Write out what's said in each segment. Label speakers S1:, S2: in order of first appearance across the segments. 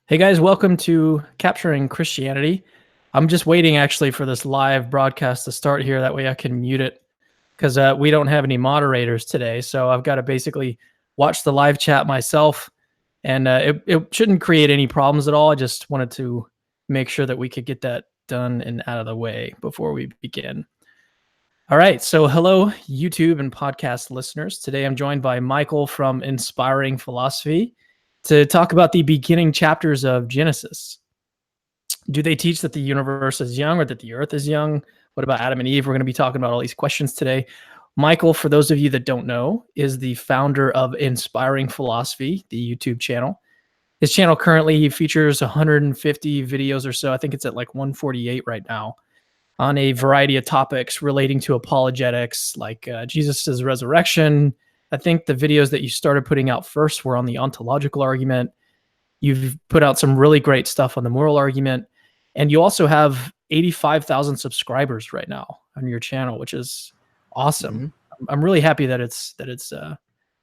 S1: Hey guys, welcome to Capturing Christianity. I'm just waiting actually for this live broadcast to start here. That way I can mute it because we don't have any moderators today. So I've got to basically watch the live chat myself, and it shouldn't create any problems at all. I just wanted to make sure that we could get that done and out of the way before we begin. All right, so hello, YouTube and podcast listeners. Today I'm joined by Michael from Inspiring Philosophy to talk about the beginning chapters of Genesis. Do they teach that the universe is young or that the earth is young? What about Adam and Eve? We're going to be talking about all these questions today. Michael, for those of you that don't know, is the founder of Inspiring Philosophy, the YouTube channel. His channel currently features 150 videos or so. I think it's at like 148 right now, on a variety of topics relating to apologetics, like Jesus' resurrection. I think the videos that you started putting out first were on the ontological argument. You've put out some really great stuff on the moral argument. And you also have 85,000 subscribers right now on your channel, which is awesome. I'm really happy that it's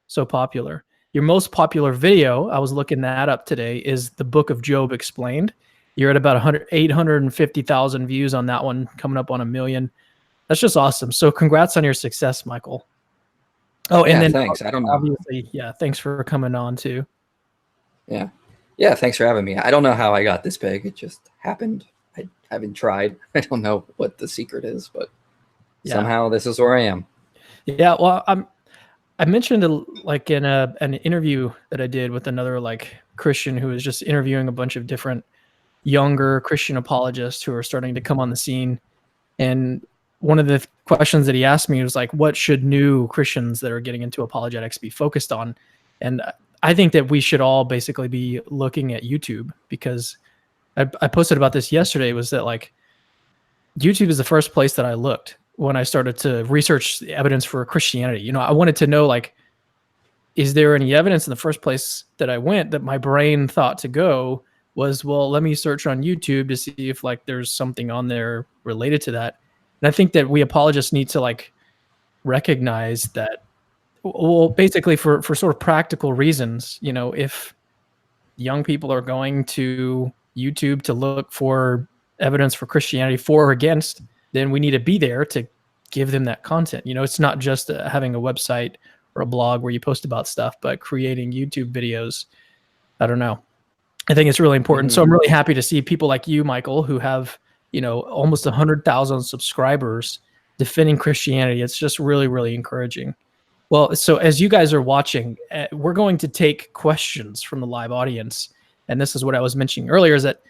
S1: so popular. Your most popular video, I was looking that up today, is the Book of Job Explained. You're at about 850,000 views on that one, coming up on 1 million. That's just awesome. So congrats on your success, Michael. Oh, and then
S2: thanks. I don't know.
S1: Obviously, yeah, thanks for coming on too.
S2: Yeah, thanks for having me. I don't know how I got this big. It just happened. I haven't tried. I don't know what the secret is, but somehow this is where I am.
S1: Yeah, well, I mentioned like in an interview that I did with another like Christian who was just interviewing a bunch of different younger Christian apologists who are starting to come on the scene. And one of the questions that he asked me was like, what should new Christians that are getting into apologetics be focused on? And I think that we should all basically be looking at YouTube, because I posted about this yesterday, was that like YouTube is the first place that I looked when I started to research the evidence for Christianity. You know, I wanted to know, like, is there any evidence? In the first place that I went, that my brain thought to go was, well, let me search on YouTube to see if like there's something on there related to that. And I think that we apologists need to like recognize that, well, basically for sort of practical reasons, you know, if young people are going to YouTube to look for evidence for Christianity for or against, then we need to be there to give them that content. You know, it's not just having a website or a blog where you post about stuff, but creating YouTube videos. I don't know. I think it's really important. So I'm really happy to see people like you, Michael, who have, you know, almost 100,000 subscribers defending Christianity. It's just really, really encouraging. Well, so as you guys are watching, we're going to take questions from the live audience. And this is what I was mentioning earlier, is that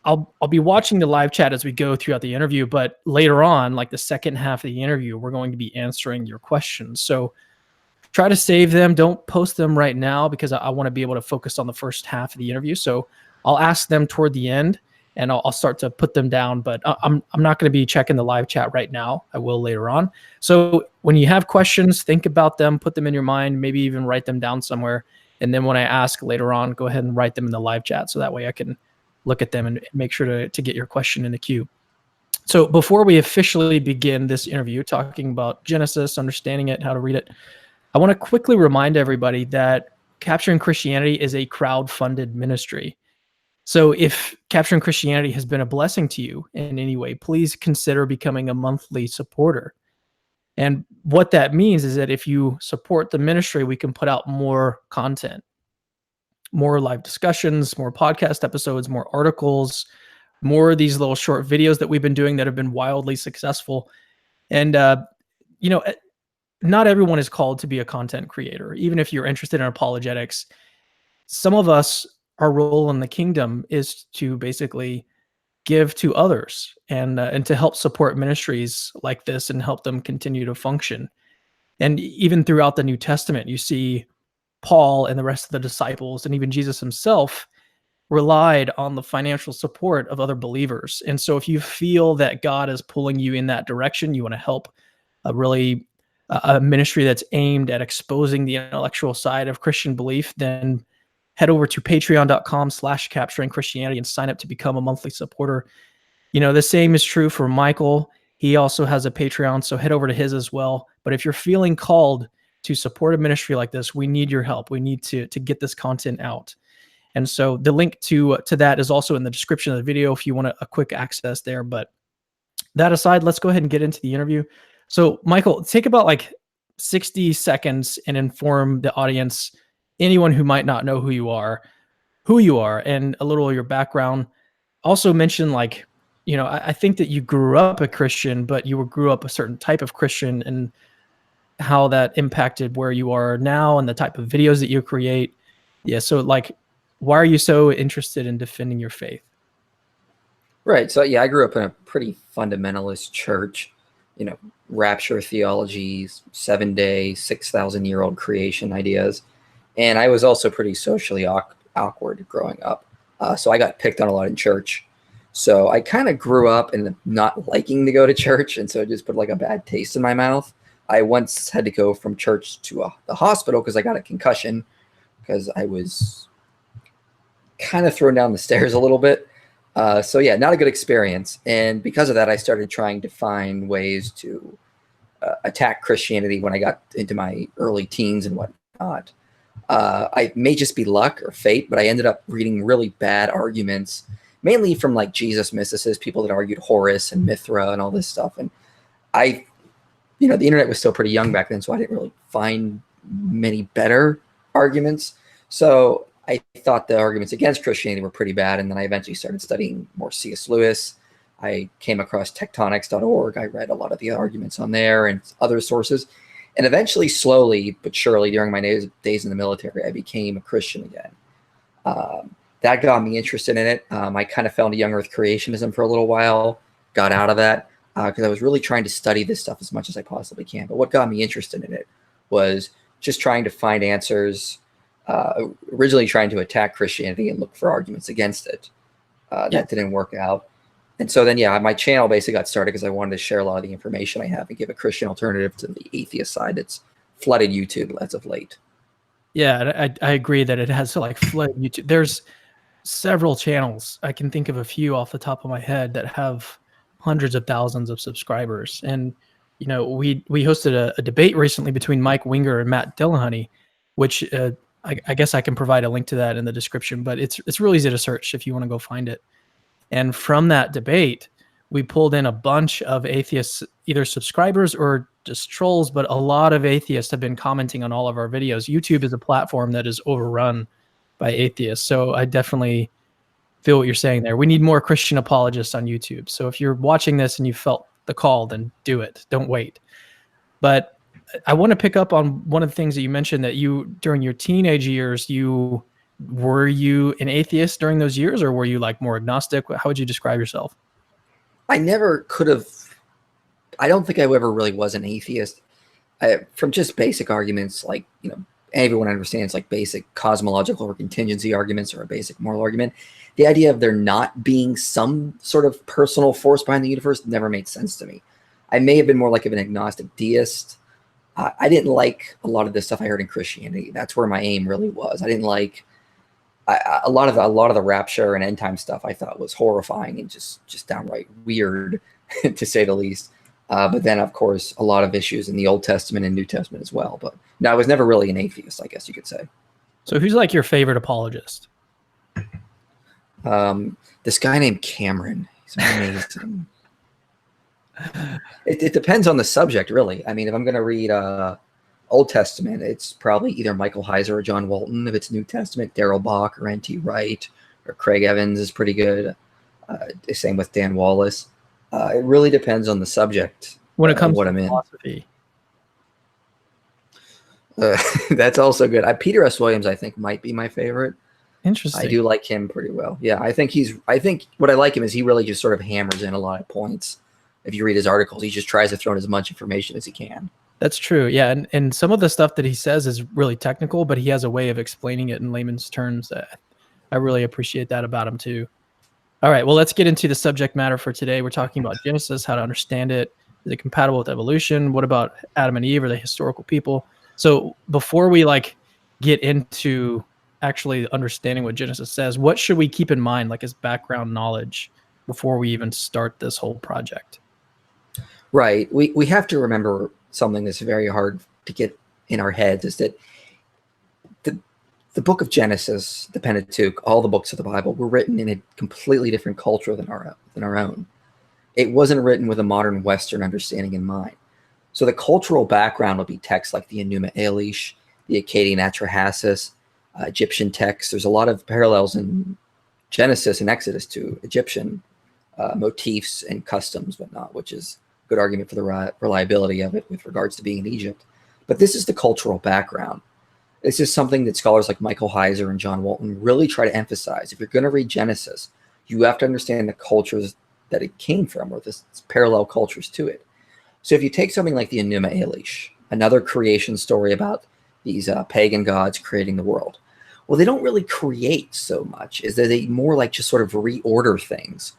S1: I'll be watching the live chat as we go throughout the interview, but later on, like the second half of the interview, we're going to be answering your questions. So try to save them. Don't post them right now, because I want to be able to focus on the first half of the interview. So I'll ask them toward the end, and I'll start to put them down, but I'm not going to be checking the live chat right now. I will later on. So when you have questions, think about them, put them in your mind, maybe even write them down somewhere. And then when I ask later on, go ahead and write them in the live chat, so that way I can look at them and make sure to get your question in the queue. So before we officially begin this interview, talking about Genesis, understanding it, how to read it, I want to quickly remind everybody that Capturing Christianity is a crowd-funded ministry. So if Capturing Christianity has been a blessing to you in any way, please consider becoming a monthly supporter. And what that means is that if you support the ministry, we can put out more content, more live discussions, more podcast episodes, more articles, more of these little short videos that we've been doing that have been wildly successful. And, you know, not everyone is called to be a content creator. Even if you're interested in apologetics, some of us, our role in the kingdom is to basically give to others and to help support ministries like this and help them continue to function. And even throughout the New Testament, you see Paul and the rest of the disciples, and even Jesus himself, relied on the financial support of other believers. And so if you feel that God is pulling you in that direction, you want to help a ministry that's aimed at exposing the intellectual side of Christian belief, then head over to patreon.com/capturingchristianity and sign up to become a monthly supporter. You know, the same is true for Michael. He also has a Patreon, so head over to his as well. But if you're feeling called to support a ministry like this, we need your help. We need to get this content out. And so the link to that is also in the description of the video if you want a quick access there. But that aside, let's go ahead and get into the interview. So, Michael, take about like 60 seconds and inform the audience, anyone who might not know who you are, and a little of your background. Also mention like, I think that you grew up a Christian, but you grew up a certain type of Christian, and how that impacted where you are now and the type of videos that you create. Yeah. So like, why are you so interested in defending your faith?
S2: Right. So yeah, I grew up in a pretty fundamentalist church, rapture theologies, 7-day, 6,000-year-old creation ideas. And I was also pretty socially awkward growing up. So I got picked on a lot in church. So I kind of grew up in not liking to go to church. And so it just put like a bad taste in my mouth. I once had to go from church to the hospital because I got a concussion because I was kind of thrown down the stairs a little bit. So yeah, not a good experience. And because of that, I started trying to find ways to attack Christianity when I got into my early teens and whatnot. I may just be luck or fate, but I ended up reading really bad arguments, mainly from like Jesus mysticists, people that argued Horus and Mithra and all this stuff. And the internet was still pretty young back then, so I didn't really find many better arguments. So I thought the arguments against Christianity were pretty bad, and then I eventually started studying more C.S. Lewis. I came across tectonics.org. I read a lot of the arguments on there and other sources. And eventually, slowly but surely, during my days in the military, I became a Christian again. That got me interested in it. I kind of fell into young earth creationism for a little while, got out of that because I was really trying to study this stuff as much as I possibly can. But what got me interested in it was just trying to find answers, originally trying to attack Christianity and look for arguments against it. That didn't work out. And so then, my channel basically got started because I wanted to share a lot of the information I have and give a Christian alternative to the atheist side that's flooded YouTube as of late.
S1: Yeah, I agree that it has like flooded YouTube. There's several channels. I can think of a few off the top of my head that have hundreds of thousands of subscribers. And, we hosted a debate recently between Mike Winger and Matt Dillahunty, which I guess I can provide a link to that in the description, but it's really easy to search if you want to go find it. And from that debate, we pulled in a bunch of atheists, either subscribers or just trolls, but a lot of atheists have been commenting on all of our videos. YouTube is a platform that is overrun by atheists. So I definitely feel what you're saying there. We need more Christian apologists on YouTube. So if you're watching this and you felt the call, then do it. Don't wait. But I want to pick up on one of the things that you mentioned, that during your teenage years, were you an atheist during those years, or were you like more agnostic? How would you describe yourself?
S2: I never could have. I don't think I ever really was an atheist. From just basic arguments, like, everyone understands like basic cosmological or contingency arguments or a basic moral argument. The idea of there not being some sort of personal force behind the universe never made sense to me. I may have been more like of an agnostic deist. I didn't like a lot of the stuff I heard in Christianity. That's where my aim really was. I didn't like a lot of the rapture and end time stuff. I thought was horrifying and just downright weird, to say the least. But then, of course, a lot of issues in the Old Testament and New Testament as well. But no, I was never really an atheist, I guess you could say.
S1: So who's like your favorite apologist?
S2: This guy named Cameron. He's amazing. It depends on the subject, really. I mean, if I'm going to read Old Testament, it's probably either Michael Heiser or John Walton. If it's New Testament, Darrell Bach or N.T. Wright or Craig Evans is pretty good. Same with Dan Wallace. It really depends on the subject.
S1: When it comes
S2: to
S1: philosophy.
S2: That's also good. Peter S. Williams, I think, might be my favorite.
S1: Interesting.
S2: I do like him pretty well. Yeah, I think what I like him is he really just sort of hammers in a lot of points. If you read his articles, he just tries to throw in as much information as he can.
S1: That's true. Yeah. And some of the stuff that he says is really technical, but he has a way of explaining it in layman's terms. I really appreciate that about him too. All right. Well, let's get into the subject matter for today. We're talking about Genesis, how to understand it. Is it compatible with evolution? What about Adam and Eve? Are they historical people? So before we get into actually understanding what Genesis says, what should we keep in mind, like as background knowledge, before we even start this whole project?
S2: Right. We have to remember something that's very hard to get in our heads, is that the the book of Genesis, the Pentateuch, all the books of the Bible were written in a completely different culture than our own. It wasn't written with a modern Western understanding in mind. So the cultural background would be texts like the Enuma Elish, the Akkadian Atrahasis, Egyptian texts. There's a lot of parallels in Genesis and Exodus to Egyptian motifs and customs, whatnot, which is a good argument for the reliability of it with regards to being in Egypt. But this is the cultural background. This is something that scholars like Michael Heiser and John Walton really try to emphasize. If you're going to read Genesis, you have to understand the cultures that it came from, or this parallel cultures to it. So if you take something like the Enuma Elish, another creation story about these pagan gods creating the world, well, they don't really create so much, is that they more like just sort of reorder things.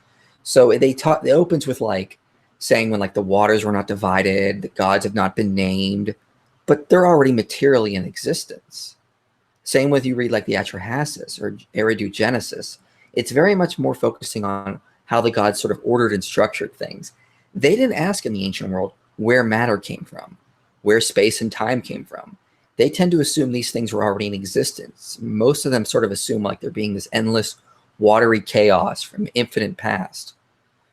S2: So it opens with like saying when like the waters were not divided, the gods have not been named, but they're already materially in existence. Same with you read like the Atrahasis or Eridu Genesis. It's very much more focusing on how the gods sort of ordered and structured things. They didn't ask in the ancient world where matter came from, where space and time came from. They tend to assume these things were already in existence. Most of them sort of assume like there being this endless watery chaos from infinite past.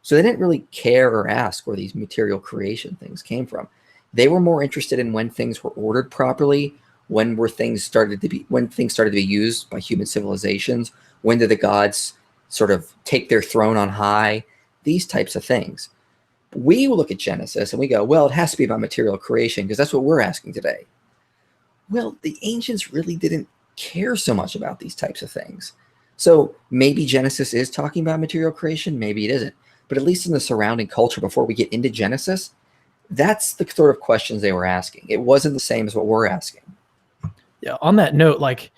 S2: So they didn't really care or ask where these material creation things came from. They were more interested in when things were ordered properly, when things started to be used by human civilizations, when did the gods sort of take their throne on high, these types of things. We will look at Genesis and we go, well, it has to be about material creation because that's what we're asking today. Well, the ancients really didn't care so much about these types of things. So maybe Genesis is talking about material creation, maybe it isn't. But at least in the surrounding culture before we get into Genesis, that's the sort of questions they were asking. It wasn't the same as what we're asking.
S1: Yeah, on that note, like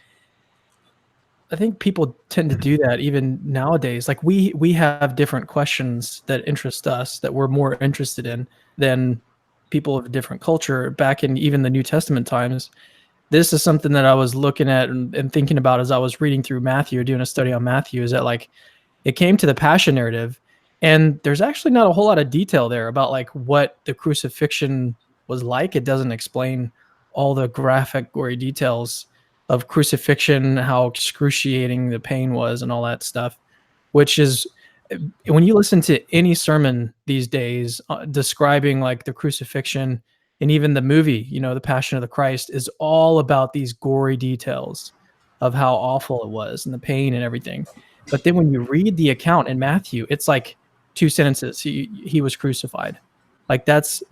S1: I think people tend to do that even nowadays. Like we have different questions that interest us that we're more interested in than people of a different culture. Back in even the New Testament times, this is something that I was looking at and thinking about as I was reading through Matthew, doing a study on Matthew, is that like it came to the Passion narrative, and there's actually not a whole lot of detail there about like what the crucifixion was like. It doesn't explain all the graphic, gory details of crucifixion, how excruciating the pain was, and all that stuff. Which is, when you listen to any sermon these days describing like the crucifixion, and even the movie, the Passion of the Christ, is all about these gory details of how awful it was and the pain and everything. But then when you read the account in Matthew, it's like 2 sentences. He was crucified. Like that's,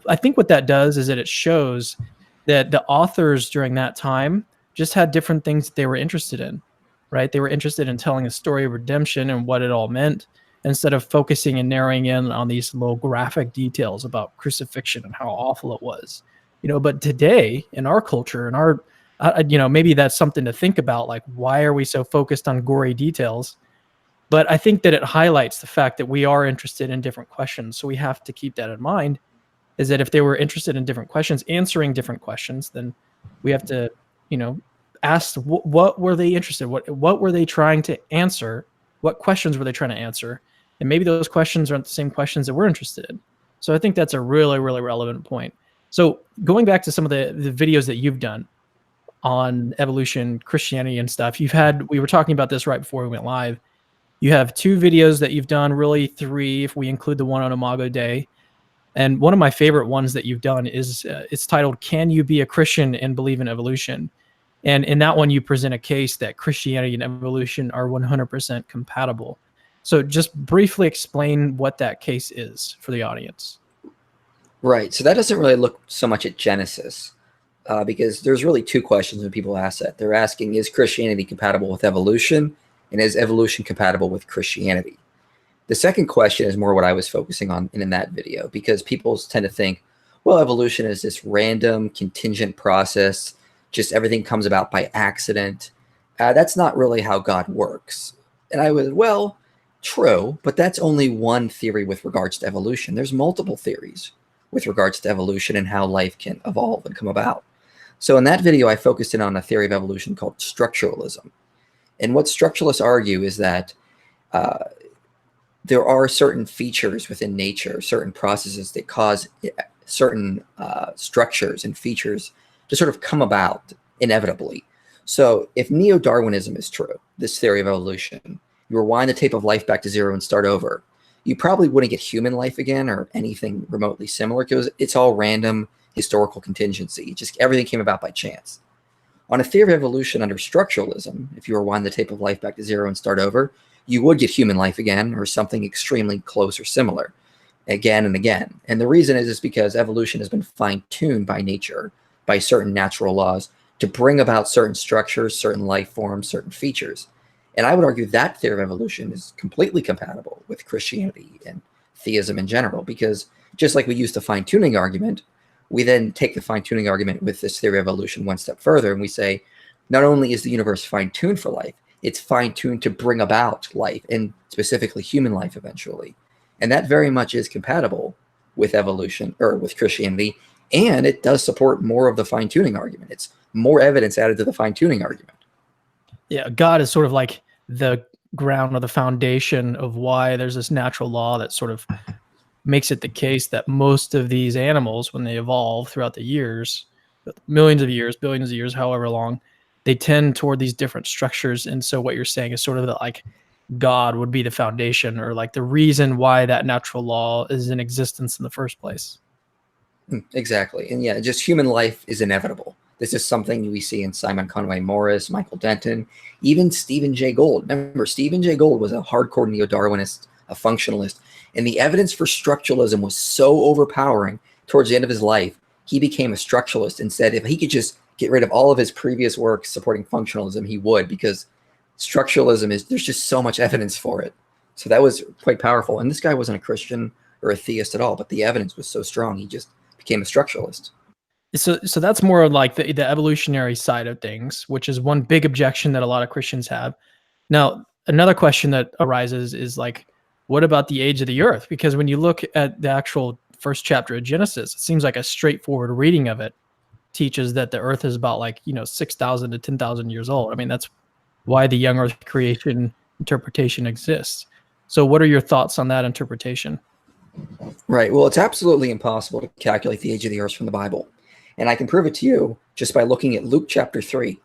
S1: I think what that does is that it shows that the authors during that time just had different things that they were interested in, right? They were interested in telling a story of redemption and what it all meant, instead of focusing and narrowing in on these little graphic details about crucifixion and how awful it was. But today in our culture, maybe that's something to think about. Like, why are we so focused on gory details? But I think that it highlights the fact that we are interested in different questions. So we have to keep that in mind, is that if they were interested in different questions, answering different questions, then we have to, ask what were they interested in? What were they trying to answer? What questions were they trying to answer? And maybe those questions aren't the same questions that we're interested in. So I think that's a really, really relevant point. So going back to some of the videos that you've done on evolution, Christianity and stuff, we were talking about this right before we went live. You have 2 videos that you've done, really 3 if we include the one on Imago Dei. And one of my favorite ones that you've done is it's titled, "Can You Be a Christian and Believe in Evolution?" And in that one, you present a case that Christianity and evolution are 100% compatible. So just briefly explain what that case is for the audience.
S2: Right. So that doesn't really look so much at Genesis because there's really 2 questions when people ask that. They're asking, is Christianity compatible with evolution? And is evolution compatible with Christianity? The second question is more what I was focusing on in that video, because people tend to think, well, evolution is this random contingent process. Just everything comes about by accident. That's not really how God works. And I was, well, true, but that's only one theory with regards to evolution. There's multiple theories with regards to evolution and how life can evolve and come about. So in that video, I focused in on a theory of evolution called structuralism. And what structuralists argue is that there are certain features within nature, certain processes that cause certain structures and features to sort of come about inevitably. So if neo-Darwinism is true, this theory of evolution, you rewind the tape of life back to zero and start over, you probably wouldn't get human life again or anything remotely similar because it's all random historical contingency. Just everything came about by chance. On a theory of evolution under structuralism, if you rewind the tape of life back to zero and start over, you would get human life again or something extremely close or similar again and again. And the reason is because evolution has been fine-tuned by nature, by certain natural laws, to bring about certain structures, certain life forms, certain features. And I would argue that theory of evolution is completely compatible with Christianity and theism in general, because just like we use the fine-tuning argument, we then take the fine-tuning argument with this theory of evolution one step further, and we say, not only is the universe fine-tuned for life, it's fine-tuned to bring about life, and specifically human life eventually. And that very much is compatible with evolution, or with Christianity, and it does support more of the fine-tuning argument. It's more evidence added to the fine-tuning argument.
S1: Yeah, God is sort of like the ground or the foundation of why there's this natural law that sort of makes it the case that most of these animals, when they evolve throughout the years, millions of years, billions of years, however long, they tend toward these different structures. And so what you're saying is sort of that like God would be the foundation or like the reason why that natural law is in existence in the first place.
S2: Exactly. And yeah, just human life is inevitable. This is something we see in Simon Conway Morris, Michael Denton, even Stephen Jay Gould. Remember, Stephen Jay Gould was a hardcore neo-Darwinist, a functionalist, and the evidence for structuralism was so overpowering towards the end of his life, he became a structuralist and said if he could just get rid of all of his previous work supporting functionalism, he would, because structuralism there's just so much evidence for it. So that was quite powerful. And this guy wasn't a Christian or a theist at all, but the evidence was so strong, he just became a structuralist.
S1: So that's more like the evolutionary side of things, which is one big objection that a lot of Christians have. Now, another question that arises is like, what about the age of the earth? Because when you look at the actual first chapter of Genesis, it seems like a straightforward reading of it teaches that the earth is about 6,000 to 10,000 years old. I mean, that's why the young earth creation interpretation exists. So what are your thoughts on that interpretation?
S2: Right. Well, it's absolutely impossible to calculate the age of the earth from the Bible. And I can prove it to you just by looking at Luke chapter 3.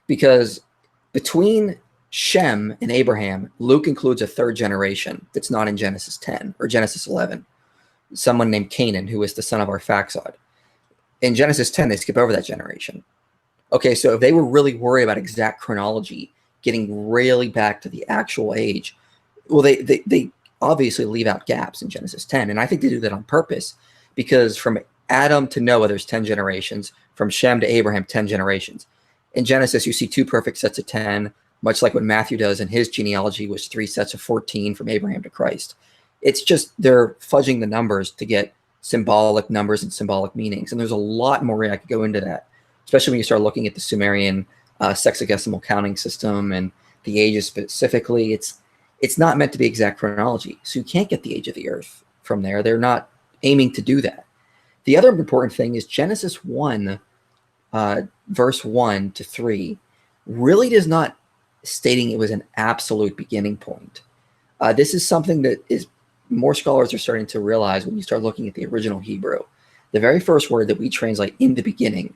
S2: Because between Shem and Abraham, Luke includes a third generation that's not in Genesis 10 or Genesis 11. Someone named Canaan, who is the son of Arphaxad. In Genesis 10, they skip over that generation. Okay, so if they were really worried about exact chronology, getting really back to the actual age, well, they obviously leave out gaps in Genesis 10. And I think they do that on purpose, because from Adam to Noah, there's 10 generations. From Shem to Abraham, 10 generations. In Genesis, you see two perfect sets of 10, much like what Matthew does in his genealogy, was 3 sets of 14 from Abraham to Christ. It's just they're fudging the numbers to get symbolic numbers and symbolic meanings. And there's a lot more I could go into that, especially when you start looking at the Sumerian sexagesimal counting system and the ages specifically. It's not meant to be exact chronology. So you can't get the age of the earth from there. They're not aiming to do that. The other important thing is Genesis 1, verse 1 to 3, really does not stating it was an absolute beginning point. This is something that is more scholars are starting to realize when you start looking at the original Hebrew. The very first word that we translate in the beginning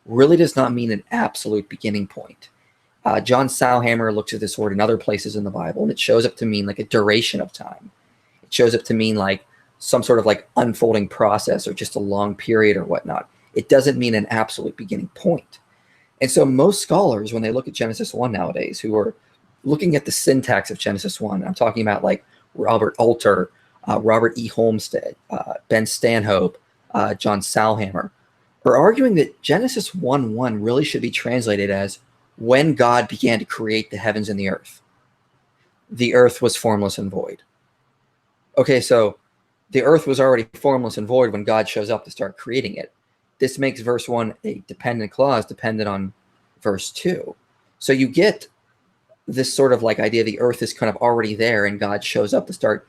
S2: really does not mean an absolute beginning point. John Salhammer looks at this word in other places in the Bible, and it shows up to mean like a duration of time. It shows up to mean like some sort of like unfolding process or just a long period or whatnot. It doesn't mean an absolute beginning point. And so most scholars, when they look at Genesis 1 nowadays, who are looking at the syntax of Genesis 1, I'm talking about like Robert Alter, Robert E. Holmstead, Ben Stanhope, John Salhammer, are arguing that Genesis 1:1 really should be translated as when God began to create the heavens and the earth. The earth was formless and void. Okay, so the earth was already formless and void when God shows up to start creating it. This makes verse 1 a dependent clause dependent on verse 2. So you get this sort of like idea the earth is kind of already there and God shows up to start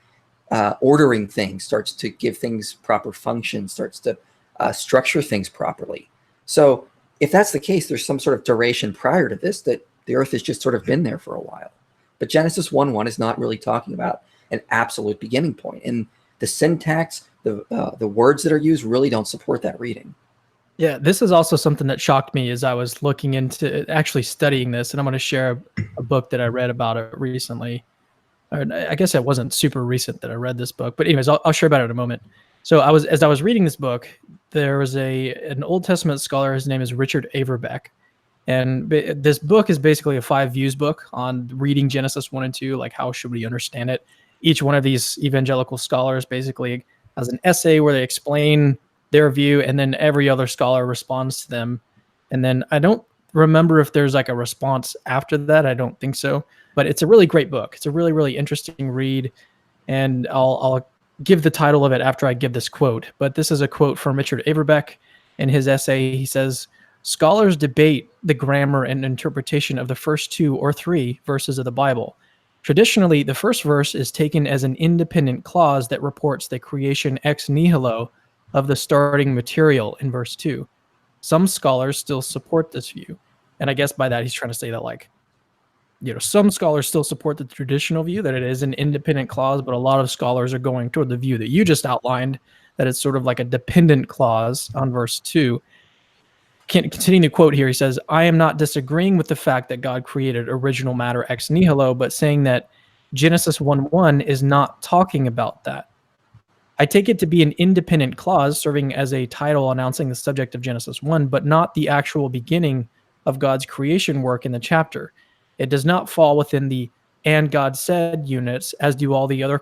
S2: ordering things, starts to give things proper function, starts to structure things properly. So if that's the case, there's some sort of duration prior to this that the earth has just sort of been there for a while. But Genesis 1:1 is not really talking about an absolute beginning point. And the syntax, the words that are used really don't support that reading.
S1: Yeah, this is also something that shocked me as I was looking into actually studying this, and I'm going to share a book that I read about it recently. Or I guess it wasn't super recent that I read this book, but anyways, I'll share about it in a moment. So as I was reading this book, there was an Old Testament scholar. His name is Richard Averbeck, and this book is basically a 5 views book on reading Genesis 1 and 2, like how should we understand it. Each one of these evangelical scholars basically has an essay where they explain their view, and then every other scholar responds to them. And then I don't remember if there's like a response after that. I don't think so, but it's a really great book. It's a really, really interesting read. And I'll give the title of it after I give this quote. But this is a quote from Richard Averbeck. In his essay, he says, "Scholars debate the grammar and interpretation of the first 2 or 3 verses of the Bible. Traditionally, the first verse is taken as an independent clause that reports the creation ex nihilo of the starting material in verse 2. Some scholars still support this view." And I guess by that, he's trying to say that, like, some scholars still support the traditional view that it is an independent clause, but a lot of scholars are going toward the view that you just outlined, that it's sort of like a dependent clause on verse 2. Continuing the quote here, he says, "I am not disagreeing with the fact that God created original matter ex nihilo, but saying that Genesis 1:1 is not talking about that. I take it to be an independent clause serving as a title announcing the subject of Genesis 1, but not the actual beginning of God's creation work in the chapter. It does not fall within the 'and God said' units, as do all the other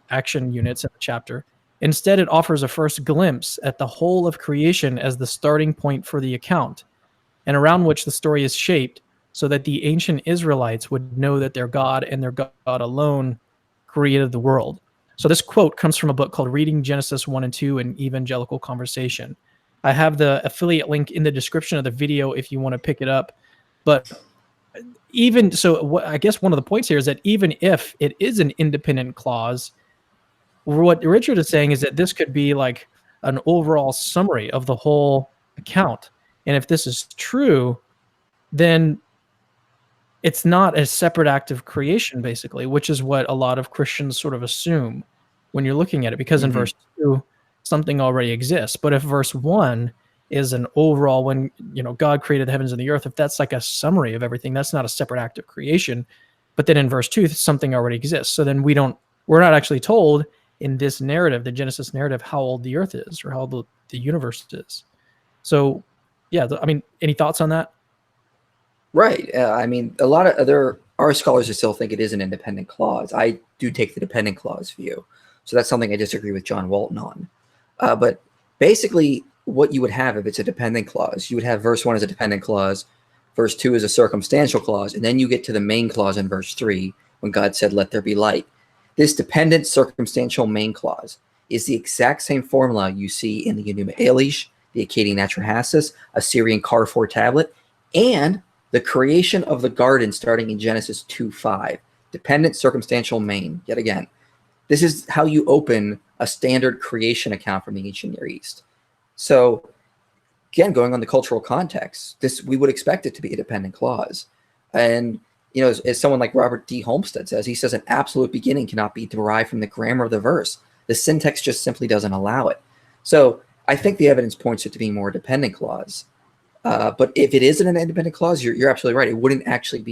S1: action units in the chapter. Instead, it offers a first glimpse at the whole of creation as the starting point for the account, and around which the story is shaped, so that the ancient Israelites would know that their God and their God alone created the world." So this quote comes from a book called Reading Genesis 1 and 2 in Evangelical Conversation. I have the affiliate link in the description of the video if you want to pick it up. But even so, I guess one of the points here is that even if it is an independent clause, what Richard is saying is that this could be like an overall summary of the whole account. And if this is true, then it's not a separate act of creation, basically, which is what a lot of Christians sort of assume when you're looking at it, because in verse 2, something already exists. But if verse 1 is an overall, when God created the heavens and the earth, if that's like a summary of everything, that's not a separate act of creation. But then in verse 2, something already exists. So then we're not actually told in this narrative, the Genesis narrative, how old the earth is or how old the universe is. So, yeah, any thoughts on that?
S2: Right. I mean, a lot of other our scholars still think it is an independent clause. I do take the dependent clause view. So that's something I disagree with John Walton on. But basically, what you would have if it's a dependent clause, you would have verse 1 as a dependent clause, verse 2 is a circumstantial clause, and then you get to the main clause in verse 3 when God said, "Let there be light." This dependent circumstantial main clause is the exact same formula you see in the Enuma Elish, the Akkadian Atrahasis, Assyrian Carrefour tablet, and the creation of the garden starting in Genesis 2:5. Dependent circumstantial main, yet again. This is how you open a standard creation account from the ancient Near East. So, again, going on the cultural context, we would expect it to be a dependent clause. And, as someone like Robert D. Homestead says, he says an absolute beginning cannot be derived from the grammar of the verse. The syntax just simply doesn't allow it. So, I think the evidence points it to being more dependent clause. But if it isn't an independent clause, you're absolutely right. It wouldn't actually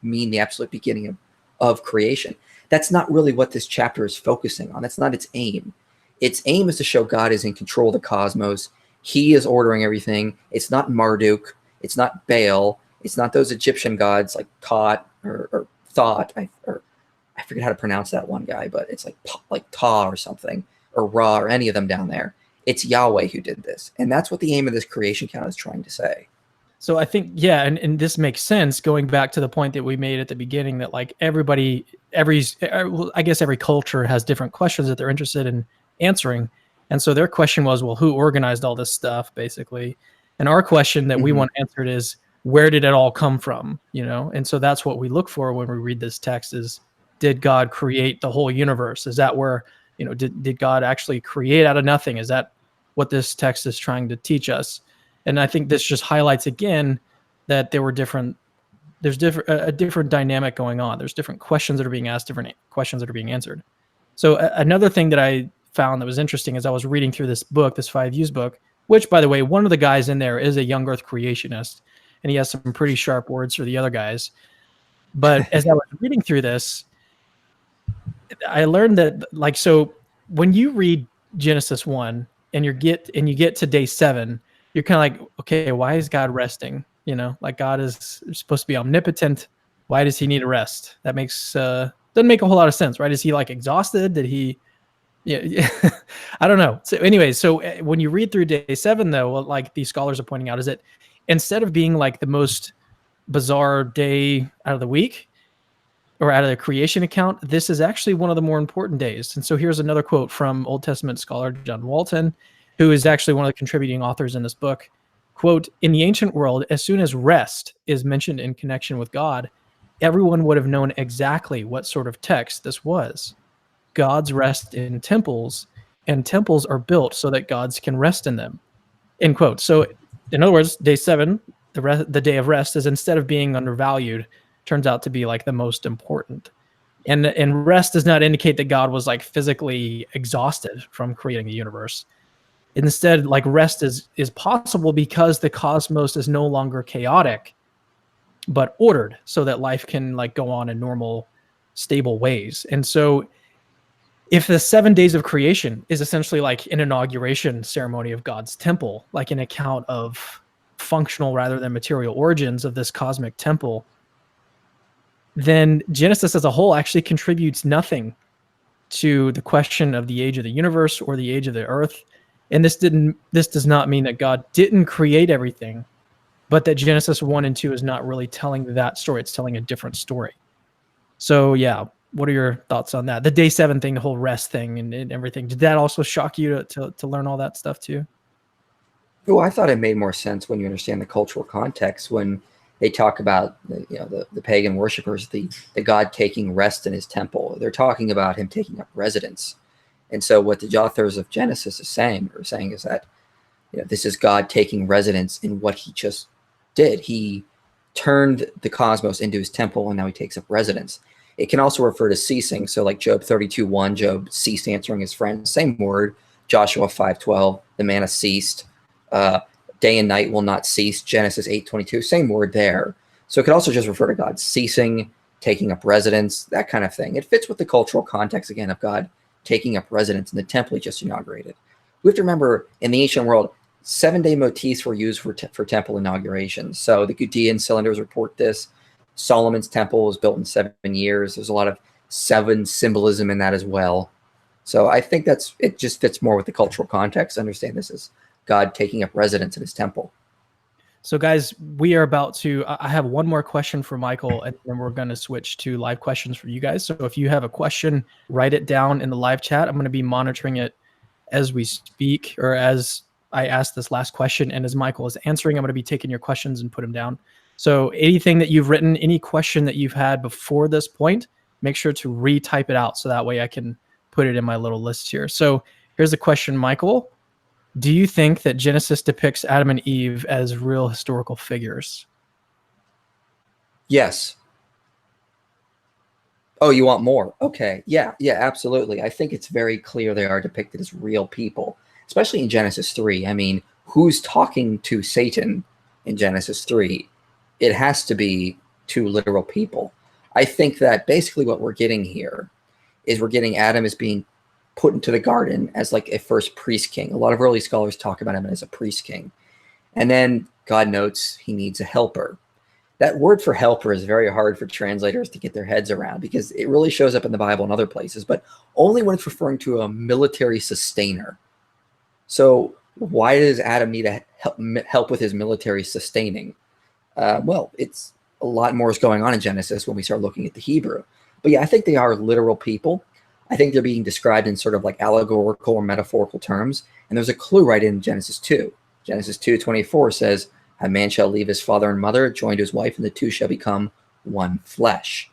S2: mean the absolute beginning of creation. That's not really what this chapter is focusing on. That's not its aim. Its aim is to show God is in control of the cosmos. He is ordering everything. It's not Marduk. It's not Baal. It's not those Egyptian gods like Tot or Thought. I forget how to pronounce that one guy, but it's like Ta or something, or Ra, or any of them down there. It's Yahweh who did this. And that's what the aim of this creation count is trying to say.
S1: So I think, yeah, and this makes sense going back to the point that we made at the beginning that like every culture has different questions that they're interested in answering. And so their question was, well, who organized all this stuff, basically? And our question that we want answered is, where did it all come from? And so that's what we look for when we read this text is, did God create the whole universe? Is that where, did God actually create out of nothing? Is that what this text is trying to teach us? And I think this just highlights again that there's a different dynamic going on. There's different questions that are being asked, different questions that are being answered. So another thing that I found that was interesting as I was reading through this book, this 5 views book, which, by the way, one of the guys in there is a young earth creationist, and he has some pretty sharp words for the other guys. But as I was reading through this, I learned that, like, so when you read Genesis 1 and you get to day 7, you're kind of like, okay, why is God resting? You know, like, God is supposed to be omnipotent. Why does he need a rest? That makes doesn't make a whole lot of sense, right? Is he like exhausted? Did he? Yeah, I don't know. So anyway, so when you read through day 7, though, what like these scholars are pointing out is that instead of being like the most bizarre day out of the week, or out of the creation account, this is actually one of the more important days. And so here's another quote from Old Testament scholar John Walton, who is actually one of the contributing authors in this book. Quote, in the ancient world, as soon as rest is mentioned in connection with God, everyone would have known exactly what sort of text this was. Gods rest in temples, and temples are built so that gods can rest in them. End quote. So in other words, day 7, the day of rest, is instead of being undervalued, turns out to be like the most important. And rest does not indicate that God was like physically exhausted from creating the universe. Instead, like, rest is possible because the cosmos is no longer chaotic, but ordered, so that life can like go on in normal, stable ways. And so if the 7 days of creation is essentially like an inauguration ceremony of God's temple, like an account of functional rather than material origins of this cosmic temple, then Genesis as a whole actually contributes nothing to the question of the age of the universe or the age of the earth. And this does not mean that God didn't create everything, but that Genesis 1 and 2 is not really telling that story. It's telling a different story. So yeah, what are your thoughts on that? The day 7 thing, the whole rest thing and everything. Did that also shock you to learn all that stuff too?
S2: Well, I thought it made more sense when you understand the cultural context, when they talk about the pagan worshippers, the god taking rest in his temple. They're talking about him taking up residence. And so what the authors of Genesis is saying is that this is God taking residence in what he just did. He turned the cosmos into his temple, and now he takes up residence. It can also refer to ceasing. So like Job 32:1, Job ceased answering his friends. Same word. Joshua 5:12, the manna ceased. Day and night will not cease. Genesis 8:22, same word there. So it could also just refer to God ceasing, taking up residence, that kind of thing. It fits with the cultural context, again, of God taking up residence in the temple he just inaugurated. We have to remember, in the ancient world, 7-day motifs were used for temple inaugurations. So the Gudea cylinders report this. Solomon's temple was built in 7 years. There's a lot of 7 symbolism in that as well. So I think it just fits more with the cultural context. Understand this is God taking up residence in his temple.
S1: So guys, we are about to, I have one more question for Michael, and then we're going to switch to live questions for you guys. So if you have a question, write it down in the live chat. I'm going to be monitoring it as we speak, or as I ask this last question. And as Michael is answering, I'm going to be taking your questions and put them down. So anything that you've written, any question that you've had before this point, make sure to retype it out so that way I can put it in my little list here. So here's the question, Michael. Do you think that Genesis depicts Adam and Eve as real historical figures?
S2: Yes. Oh, you want more? Okay. Yeah, absolutely. I think it's very clear they are depicted as real people, especially in Genesis 3. I mean, who's talking to Satan in Genesis 3? It has to be 2 literal people. I think that basically what we're getting here is we're getting Adam as being put into the garden as like a first priest king. A lot of early scholars talk about him as a priest king. And then God notes he needs a helper. That word for helper is very hard for translators to get their heads around because it really shows up in the Bible and other places, but only when it's referring to a military sustainer. So why does Adam need a help with his military sustaining? Well, it's a lot more is going on in Genesis when we start looking at the Hebrew. But yeah, I think they are literal people. I think they're being described in sort of like allegorical or metaphorical terms. And there's a clue right in Genesis 2. Genesis 2:24 says, a man shall leave his father and mother, join to his wife, and the two shall become one flesh.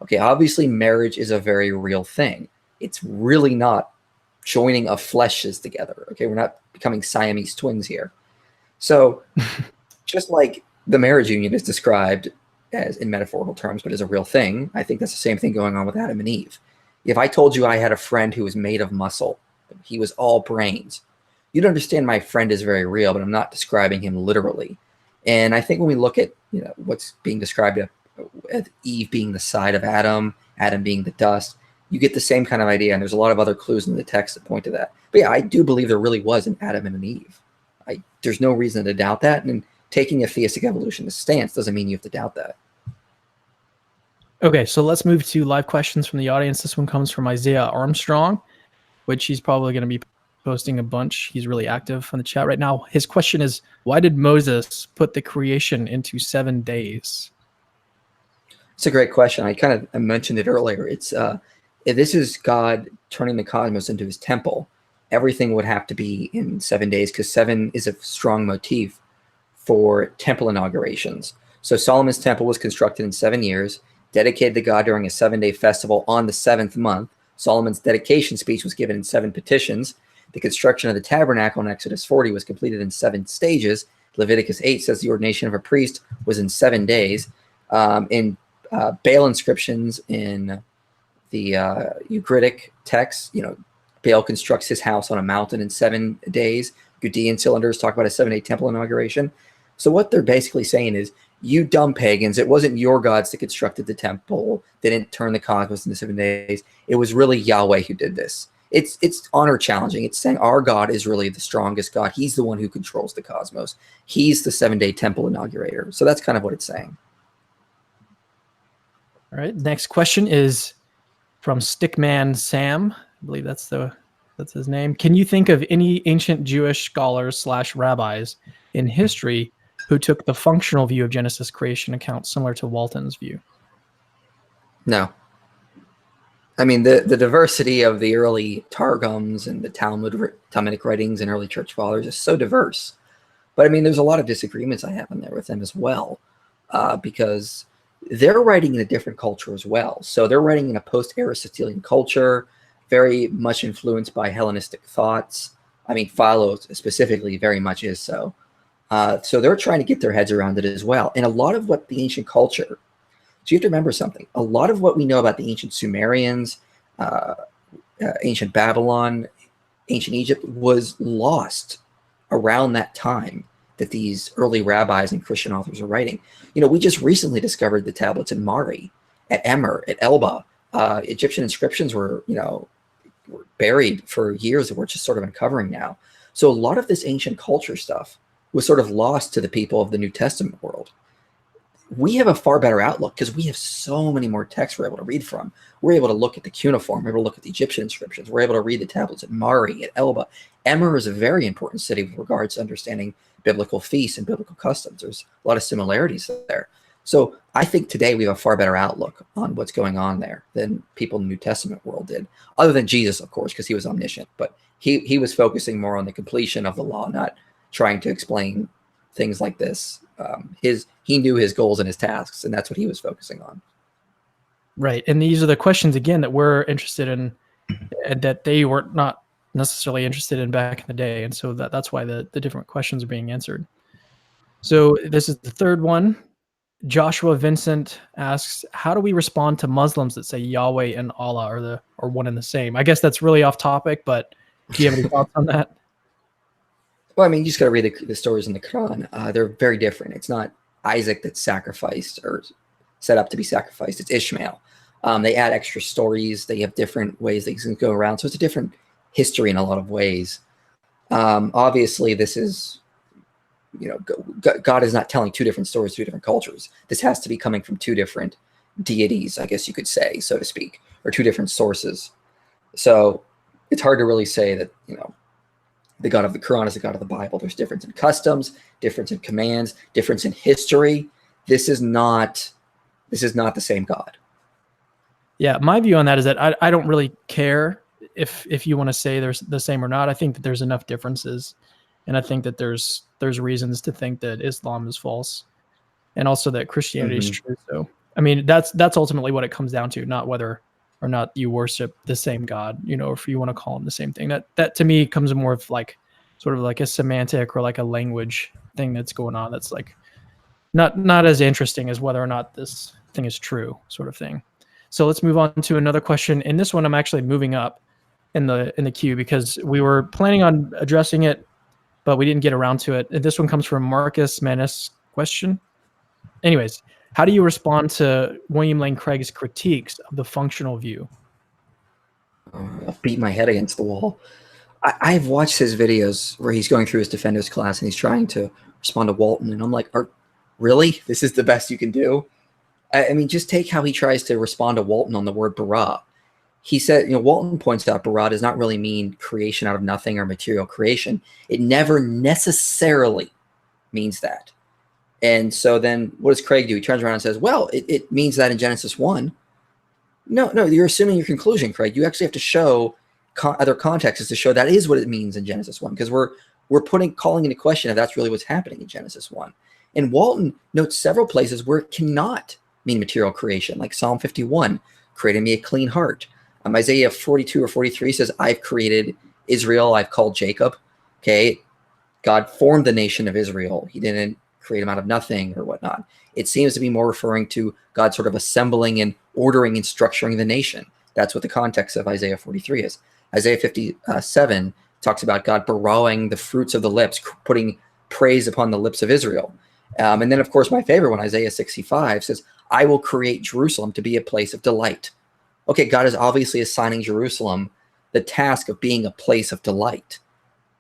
S2: Okay, obviously marriage is a very real thing. It's really not joining of fleshes together. Okay, we're not becoming Siamese twins here. So just like the marriage union is described as in metaphorical terms, but as a real thing, I think that's the same thing going on with Adam and Eve. If I told you I had a friend who was made of muscle, he was all brains, you'd understand my friend is very real, but I'm not describing him literally. And I think when we look at what's being described as Eve being the side of Adam, Adam being the dust, you get the same kind of idea. And there's a lot of other clues in the text that point to that. But yeah, I do believe there really was an Adam and an Eve. There's no reason to doubt that. And taking a theistic evolutionist stance doesn't mean you have to doubt that.
S1: Okay, so let's move to live questions from the audience. This one comes from Isaiah Armstrong, which he's probably going to be posting a bunch. He's really active on the chat right now. His question is, why did Moses put the creation into 7 days?
S2: It's a great question. I mentioned it earlier. It's if this is God turning the cosmos into his temple, everything would have to be in 7 days, because 7 is a strong motif for temple inaugurations. So Solomon's temple was constructed in 7 years, dedicated to God during a 7-day festival on the 7th month. Solomon's dedication speech was given in 7 petitions. The construction of the tabernacle in Exodus 40 was completed in 7 stages. Leviticus 8 says the ordination of a priest was in 7 days. In Baal inscriptions in the Ugaritic text, Baal constructs his house on a mountain in 7 days. Gudeian cylinders talk about a 7-day temple inauguration. So what they're basically saying is, you dumb pagans, it wasn't your gods that constructed the temple. They didn't turn the cosmos into 7 days. It was really Yahweh who did this. It's honor challenging. It's saying our God is really the strongest God. He's the one who controls the cosmos. He's the 7-day temple inaugurator. So that's kind of what it's saying.
S1: All right. Next question is from Stickman Sam. I believe that's his name. Can you think of any ancient Jewish scholars / rabbis in history who took the functional view of Genesis creation account similar to Walton's view?
S2: No. I mean, the diversity of the early Targums and the Talmudic writings and early church fathers is so diverse. But I mean, there's a lot of disagreements I have in there with them as well, because they're writing in a different culture as well. So they're writing in a post-Aristotelian culture, very much influenced by Hellenistic thoughts. I mean, Philo specifically very much is so. So they're trying to get their heads around it as well. And a lot of what the ancient culture, so you have to remember something, a lot of what we know about the ancient Sumerians, ancient Babylon, ancient Egypt was lost around that time that these early rabbis and Christian authors are writing. We just recently discovered the tablets in Mari, at Emer, at Elba. Egyptian inscriptions were buried for years that we're just sort of uncovering now. So a lot of this ancient culture stuff was sort of lost to the people of the New Testament world. We have a far better outlook because we have so many more texts we're able to read from. We're able to look at the cuneiform, we're able to look at the Egyptian inscriptions, we're able to read the tablets at Mari, at Elba. Emer is a very important city with regards to understanding biblical feasts and biblical customs. There's a lot of similarities there. So I think today we have a far better outlook on what's going on there than people in the New Testament world did, other than Jesus, of course, because he was omniscient. But he was focusing more on the completion of the law, not trying to explain things like this. He knew his goals and his tasks, and that's what he was focusing on.
S1: Right. And these are the questions, again, that we're interested in, and that they were not necessarily interested in back in the day. And so that's why the different questions are being answered. So this is the third one. Joshua Vincent asks, how do we respond to Muslims that say Yahweh and Allah are one and the same? I guess that's really off topic, but do you have any thoughts on that?
S2: Well, I mean, you just got to read the stories in the Quran. They're very different. It's not Isaac that's sacrificed or set up to be sacrificed. It's Ishmael. They add extra stories. They have different ways they can go around. So it's a different history in a lot of ways. Obviously, this is, God is not telling 2 different stories, 2 different cultures. This has to be coming from 2 different deities, I guess you could say, so to speak, or 2 different sources. So it's hard to really say that, the God of the Quran is the God of the Bible. There's difference in customs, difference in commands, difference in history. This is not the same God.
S1: Yeah, my view on that is that I don't really care if you want to say there's the same or not. I think that there's enough differences, and I think that there's reasons to think that Islam is false, and also that Christianity is true. So, I mean, that's ultimately what it comes down to, not whether or not you worship the same God, or if you want to call him the same thing. That to me comes more of like sort of like a semantic or like a language thing that's going on. That's like not as interesting as whether or not this thing is true, sort of thing. So let's move on to another question. In this one, I'm actually moving up. in the queue because we were planning on addressing it, but we didn't get around to it. This one comes from Marcus Manus question. Anyways, how do you respond to William Lane Craig's critiques of the functional view?
S2: I'll beat my head against the wall. I've watched his videos where he's going through his defenders class and he's trying to respond to Walton, and I'm like, really? This is the best you can do? I mean, just take how he tries to respond to Walton on the word bara. He said, Walton points out bara does not really mean creation out of nothing or material creation. It never necessarily means that. And so then what does Craig do? He turns around and says, well, it means that in Genesis 1. No, you're assuming your conclusion, Craig. You actually have to show other contexts to show that is what it means in Genesis 1, because we're calling into question if that's really what's happening in Genesis 1. And Walton notes several places where it cannot mean material creation, like Psalm 51, created me a clean heart. Isaiah 42 or 43 says, I've created Israel, I've called Jacob. Okay, God formed the nation of Israel. He didn't create them out of nothing or whatnot. It seems to be more referring to God sort of assembling and ordering and structuring the nation. That's what the context of Isaiah 43 is. Isaiah 57 talks about God borrowing the fruits of the lips, putting praise upon the lips of Israel. And then, of course, my favorite one, Isaiah 65, says, I will create Jerusalem to be a place of delight. Okay, God is obviously assigning Jerusalem the task of being a place of delight.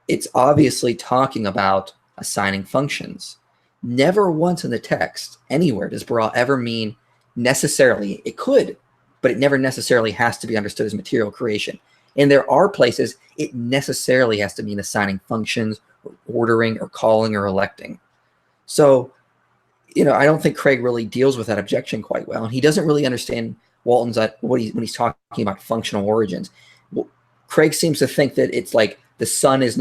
S2: It's obviously talking about assigning functions. Never once in the text, anywhere, does bara ever mean necessarily. It could, but it never necessarily has to be understood as material creation. And there are places it necessarily has to mean assigning functions, or ordering, or calling, or electing. So, I don't think Craig really deals with that objection quite well. And he doesn't really understand Walton's when he's talking about functional origins. Craig seems to think that it's like the sun is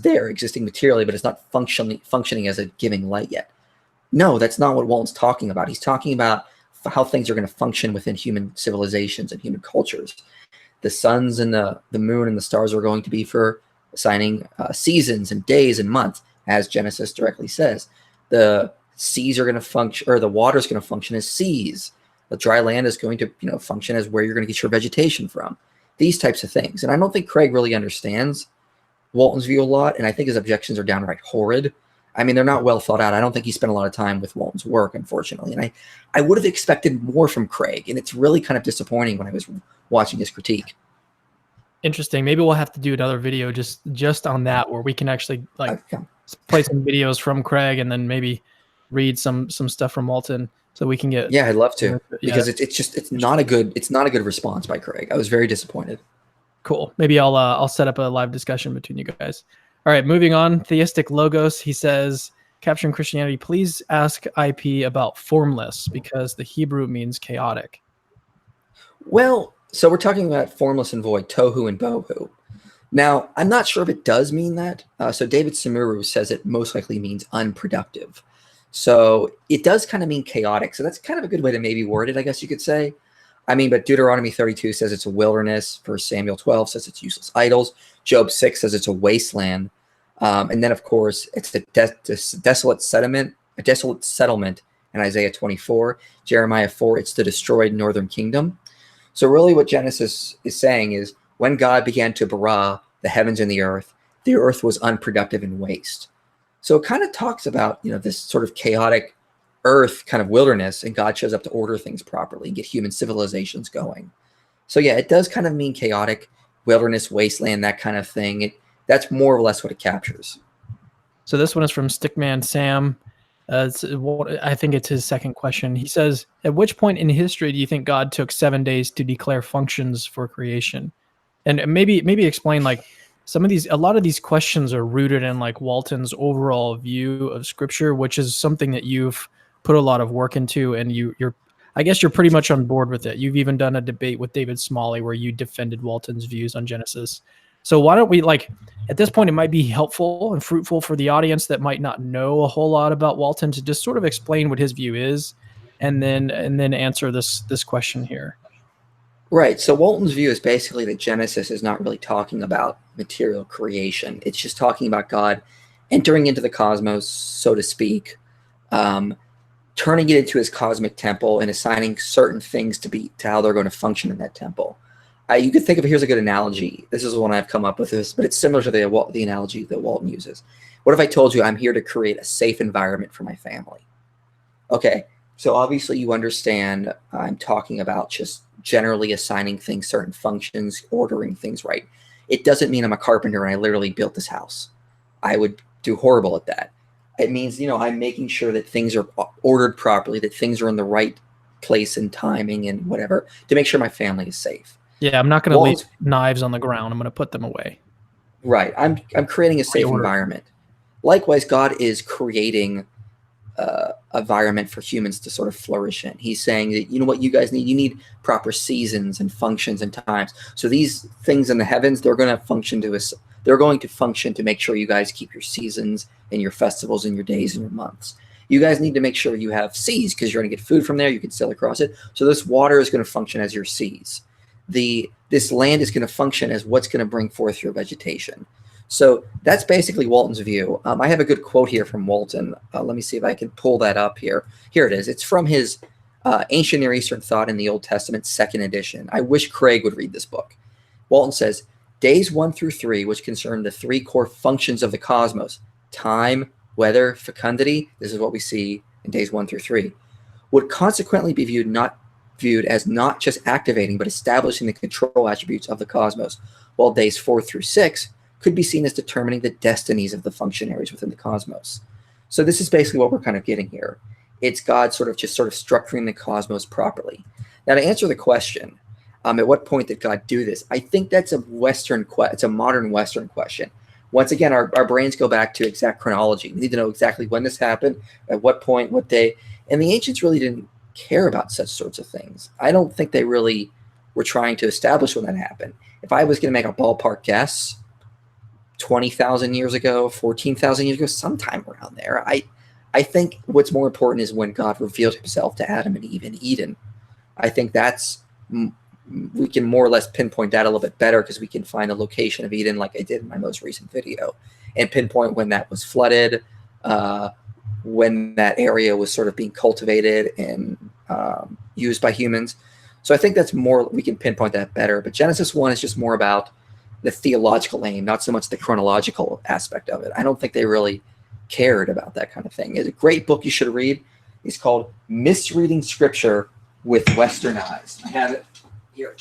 S2: there existing materially, but it's not functioning as a giving light yet. No, that's not what Walton's talking about. He's talking about how things are going to function within human civilizations and human cultures. The suns and the moon and the stars are going to be for assigning seasons and days and months, as Genesis directly says. The seas are going to function, or the water is going to function as seas. The dry land is going to, function as where you're going to get your vegetation from. These types of things. And I don't think Craig really understands Walton's view a lot, and I think his objections are downright horrid. I mean, they're not well thought out. I don't think he spent a lot of time with Walton's work, unfortunately. And I would have expected more from Craig, and it's really kind of disappointing when I was watching his critique.
S1: Interesting. Maybe we'll have to do another video just on that, where we can actually play some videos from Craig and then maybe read some stuff from Walton so we can get.
S2: Yeah, I'd love to, because it's not a good response by Craig. I was very disappointed.
S1: Cool. Maybe I'll set up a live discussion between you guys. All right, moving on. Theistic Logos, he says, Capturing Christianity, please ask IP about formless, because the Hebrew means chaotic.
S2: Well, so we're talking about formless and void, tohu and bohu. Now, I'm not sure if it does mean that. So David Samuru says it most likely means unproductive. So it does kind of mean chaotic. So that's kind of a good way to maybe word it, I guess you could say. I mean, but Deuteronomy 32 says it's a wilderness. 1 Samuel 12 says it's useless idols. Job 6 says it's a wasteland. And then, of course, it's the desolate settlement in Isaiah 24. Jeremiah 4, it's the destroyed northern kingdom. So really what Genesis is saying is when God began to bara the heavens and the earth was unproductive and waste. So it kind of talks about, this sort of chaotic earth kind of wilderness, and God shows up to order things properly and get human civilizations going. So yeah, it does kind of mean chaotic, wilderness, wasteland, that kind of thing. That's more or less what it captures.
S1: So this one is from Stickman Sam. I think it's his second question. He says, at which point in history do you think God took 7 days to declare functions for creation? And maybe explain, like, a lot of these questions are rooted in like Walton's overall view of Scripture, which is something that you've put a lot of work into, and I guess you're pretty much on board with it. You've even done a debate with David Smalley where you defended Walton's views on Genesis. So why don't we, at this point, it might be helpful and fruitful for the audience that might not know a whole lot about Walton to just sort of explain what his view is, and then answer this question here.
S2: Right. So Walton's view is basically that Genesis is not really talking about material creation. It's just talking about God entering into the cosmos, so to speak, turning it into his cosmic temple and assigning certain things to how they're going to function in that temple. You could think of, here's a good analogy. This is one I've come up with, but it's similar to the analogy that Walton uses. What if I told you I'm here to create a safe environment for my family? Okay, so obviously you understand I'm talking about just generally assigning things certain functions, ordering things right. It doesn't mean I'm a carpenter and I literally built this house. I would do horrible at that. It means, I'm making sure that things are ordered properly, that things are in the right place and timing and whatever, to make sure my family is safe.
S1: Yeah, I'm not going to leave knives on the ground. I'm going to put them away.
S2: Right. I'm creating a safe environment. Likewise, God is creating environment for humans to sort of flourish in. He's saying that, what you guys need? You need proper seasons and functions and times. So these things in the heavens, they're going to function to make sure you guys keep your seasons and your festivals and your days and your months. You guys need to make sure you have seas because you're going to get food from there. You can sail across it. So this water is going to function as your seas. This land is going to function as what's going to bring forth your vegetation. So that's basically Walton's view. I have a good quote here from Walton. Let me see if I can pull that up here. Here it is. It's from his Ancient Near Eastern Thought in the Old Testament, 2nd edition. I wish Craig would read this book. Walton says, days 1 through 3, which concern the 3 core functions of the cosmos, time, weather, fecundity, this is what we see in days 1 through 3, would consequently be viewed as not just activating, but establishing the control attributes of the cosmos, while days 4 through 6 could be seen as determining the destinies of the functionaries within the cosmos. So this is basically what we're kind of getting here. It's God sort of structuring the cosmos properly. Now, to answer the question, at what point did God do this? I think that's it's a modern Western question. Once again, our brains go back to exact chronology. We need to know exactly when this happened, at what point, what day. And the ancients really didn't care about such sorts of things. I don't think they really were trying to establish when that happened. If I was going to make a ballpark guess, 20,000 years ago, 14,000 years ago, sometime around there. I think what's more important is when God revealed himself to Adam and Eve in Eden. I think we can more or less pinpoint that a little bit better because we can find a location of Eden like I did in my most recent video and pinpoint when that was flooded, when that area was sort of being cultivated and used by humans. So I think we can pinpoint that better. But Genesis 1 is just more about the theological aim, not so much the chronological aspect of it. I don't think they really cared about that kind of thing. It's a great book you should read. It's called Misreading Scripture with Western Eyes. I have it here.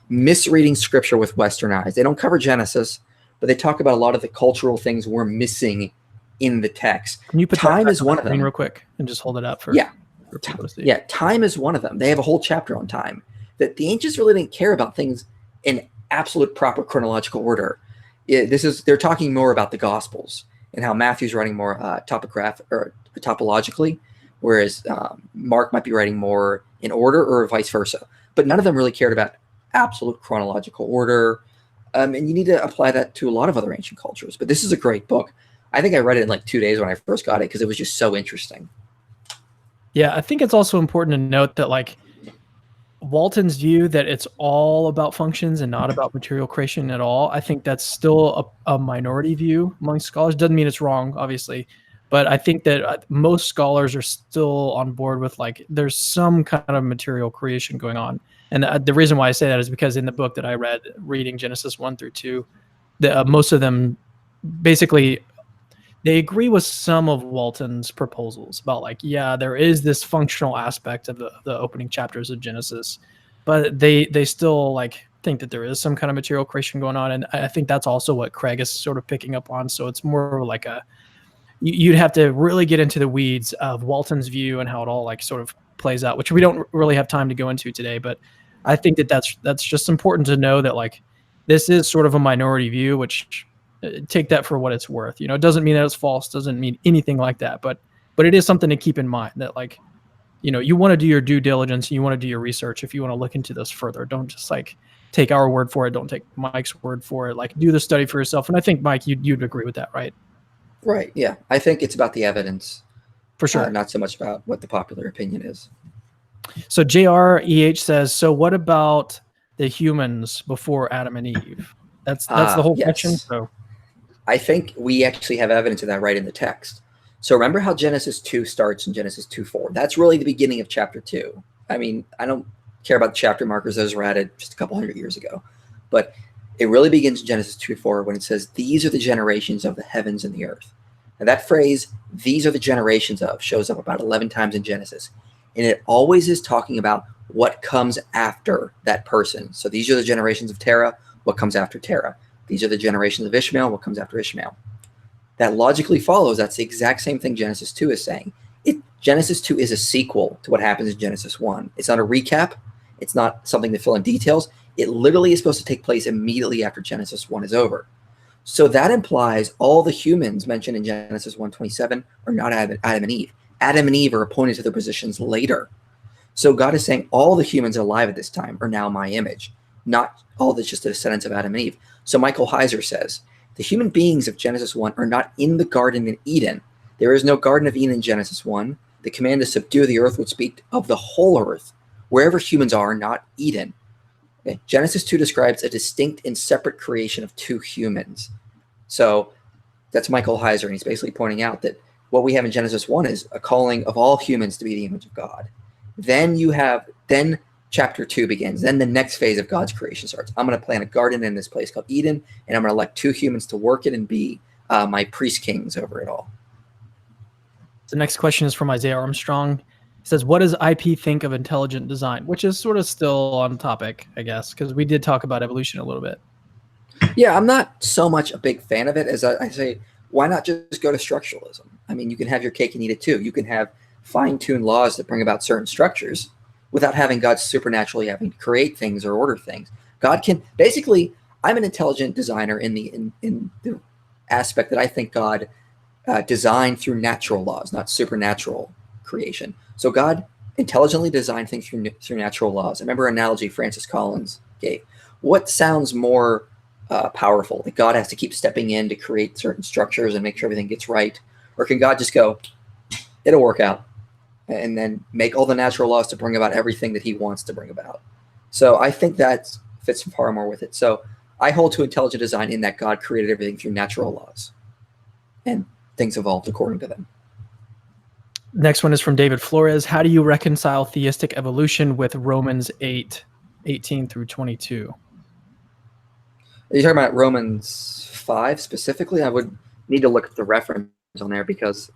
S2: Misreading Scripture with Western Eyes. They don't cover Genesis, but they talk about a lot of the cultural things we're missing in the text.
S1: Can you put
S2: time is one of them
S1: real quick and just hold it up for people to see?
S2: Yeah, time is one of them. They have a whole chapter on time. That the ancients really didn't care about things in absolute proper chronological order. They're talking more about the Gospels and how Matthew's writing more topologically, whereas Mark might be writing more in order or vice versa. But none of them really cared about absolute chronological order. And you need to apply that to a lot of other ancient cultures. But this is a great book. I think I read it in like 2 days when I first got it because it was just so interesting.
S1: Yeah, I think it's also important to note that like Walton's view that it's all about functions and not about material creation at all, I think that's still a minority view among scholars. Doesn't mean it's wrong, obviously, but I think that most scholars are still on board with like there's some kind of material creation going on. And the reason why I say that is because in the book that I read, reading Genesis 1 through 2, most of them basically they agree with some of Walton's proposals about like, yeah, there is this functional aspect of the opening chapters of Genesis, but they still like think that there is some kind of material creation going on. And I think that's also what Craig is sort of picking up on. So it's more like you'd have to really get into the weeds of Walton's view and how it all like sort of plays out, which we don't really have time to go into today. But I think that's just important to know that like this is sort of a minority view, which take that for what it's worth. It doesn't mean that it's false, doesn't mean anything like that, but it is something to keep in mind that like, you want to do your due diligence, you want to do your research. If you want to look into this further, don't just like take our word for it. Don't take Mike's word for it. Like do the study for yourself. And I think Mike, you'd agree with that, right?
S2: Right. Yeah. I think it's about the evidence
S1: for sure.
S2: Not so much about what the popular opinion is.
S1: So JREH says, so what about the humans before Adam and Eve? That's the whole question. So
S2: I think we actually have evidence of that right in the text. So remember how Genesis 2 starts in Genesis 2:4. That's really the beginning of chapter 2. I mean, care about the chapter markers. Those were added just a couple hundred years ago. But it really begins in Genesis 2:4 when it says, these are the generations of the heavens and the earth. And that phrase, these are the generations of, shows up about 11 times in Genesis. And it always is talking about what comes after that person. So these are the generations of Terah, what comes after Terah. These are the generations of Ishmael, what comes after Ishmael. That logically follows, that's the exact same thing Genesis 2 is saying. Genesis 2 is a sequel to what happens in Genesis 1. It's not a recap. It's not something to fill in details. It literally is supposed to take place immediately after Genesis 1 is over. So that implies all the humans mentioned in Genesis 1:27 are not Adam and Eve. Adam and Eve are appointed to their positions later. So God is saying all the humans alive at this time are now my image, not all that's just the descendants of Adam and Eve. So Michael Heiser says, the human beings of Genesis 1 are not in the Garden in Eden. There is no Garden of Eden in Genesis 1. The command to subdue the earth would speak of the whole earth, wherever humans are, not Eden. Okay. Genesis 2 describes a distinct and separate creation of two humans. So that's Michael Heiser, and he's basically pointing out that what we have in Genesis 1 is a calling of all humans to be the image of God. Then chapter 2 begins. Then the next phase of God's creation starts. I'm going to plant a garden in this place called Eden, and I'm going to elect two humans to work it and be my priest kings over it all.
S1: The next question is from Isaiah Armstrong. He says, what does IP think of intelligent design? Which is sort of still on topic, I guess, because we did talk about evolution a little bit.
S2: Yeah, I'm not so much a big fan of it as I say, why not just go to structuralism? I mean, you can have your cake and eat it too. You can have fine-tuned laws that bring about certain structures without having God supernaturally having to create things or order things. God can basically, I'm an intelligent designer in the aspect that I think God designed through natural laws, not supernatural creation. So God intelligently designed things through natural laws. I remember an analogy Francis Collins gave. What sounds more powerful? That God has to keep stepping in to create certain structures and make sure everything gets right? Or can God just go, it'll work out, and then make all the natural laws to bring about everything that he wants to bring about? So I think that fits far more with it. So I hold to intelligent design in that God created everything through natural laws, and things evolved according to them.
S1: Next one is from David Flores. How do you reconcile theistic evolution with Romans 8:18 through 22?
S2: Are you talking about Romans 5 specifically? I would need to look at the reference on there, because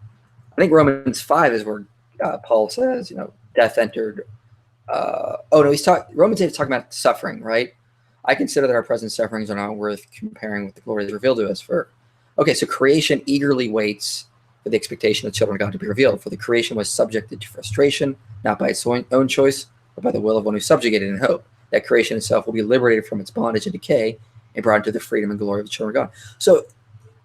S2: I think Romans 5 is where Paul says, death entered. Romans 8 is talking about suffering, right? I consider that our present sufferings are not worth comparing with the glory that is revealed to us. So creation eagerly waits for the expectation of the children of God to be revealed. For the creation was subjected to frustration, not by its own choice, but by the will of one who subjugated in hope that creation itself will be liberated from its bondage and decay and brought into the freedom and glory of the children of God. So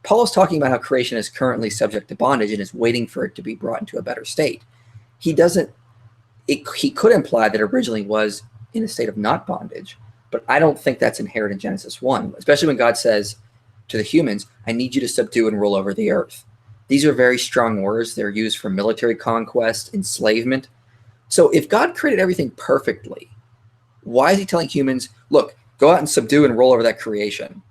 S2: Paul is talking about how creation is currently subject to bondage and is waiting for it to be brought into a better state. He could imply that it originally was in a state of not bondage, but I don't think that's inherent in Genesis 1, especially when God says to the humans, I need you to subdue and rule over the earth. These are very strong words. They're used for military conquest, enslavement. So if God created everything perfectly, why is he telling humans, look, go out and subdue and roll over that creation?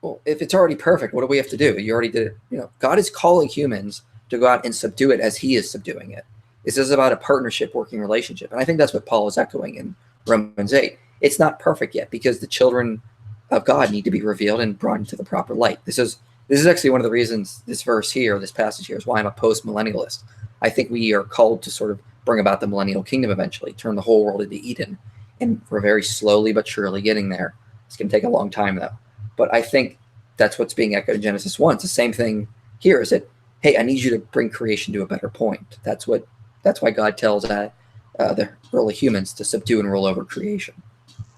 S2: Well, if it's already perfect, what do we have to do? You already did it. God is calling humans to go out and subdue it as he is subduing it. This is about a partnership, working relationship. And I think that's what Paul is echoing in Romans 8. It's not perfect yet because the children of God need to be revealed and brought into the proper light. This is actually one of the reasons this verse here, this passage here, is why I'm a post-millennialist. I think we are called to sort of bring about the millennial kingdom eventually, turn the whole world into Eden. And we're very slowly but surely getting there. It's going to take a long time, though. But I think that's what's being echoed in Genesis 1. It's the same thing here, is that, hey, I need you to bring creation to a better point. That's why God tells the early humans to subdue and rule over creation.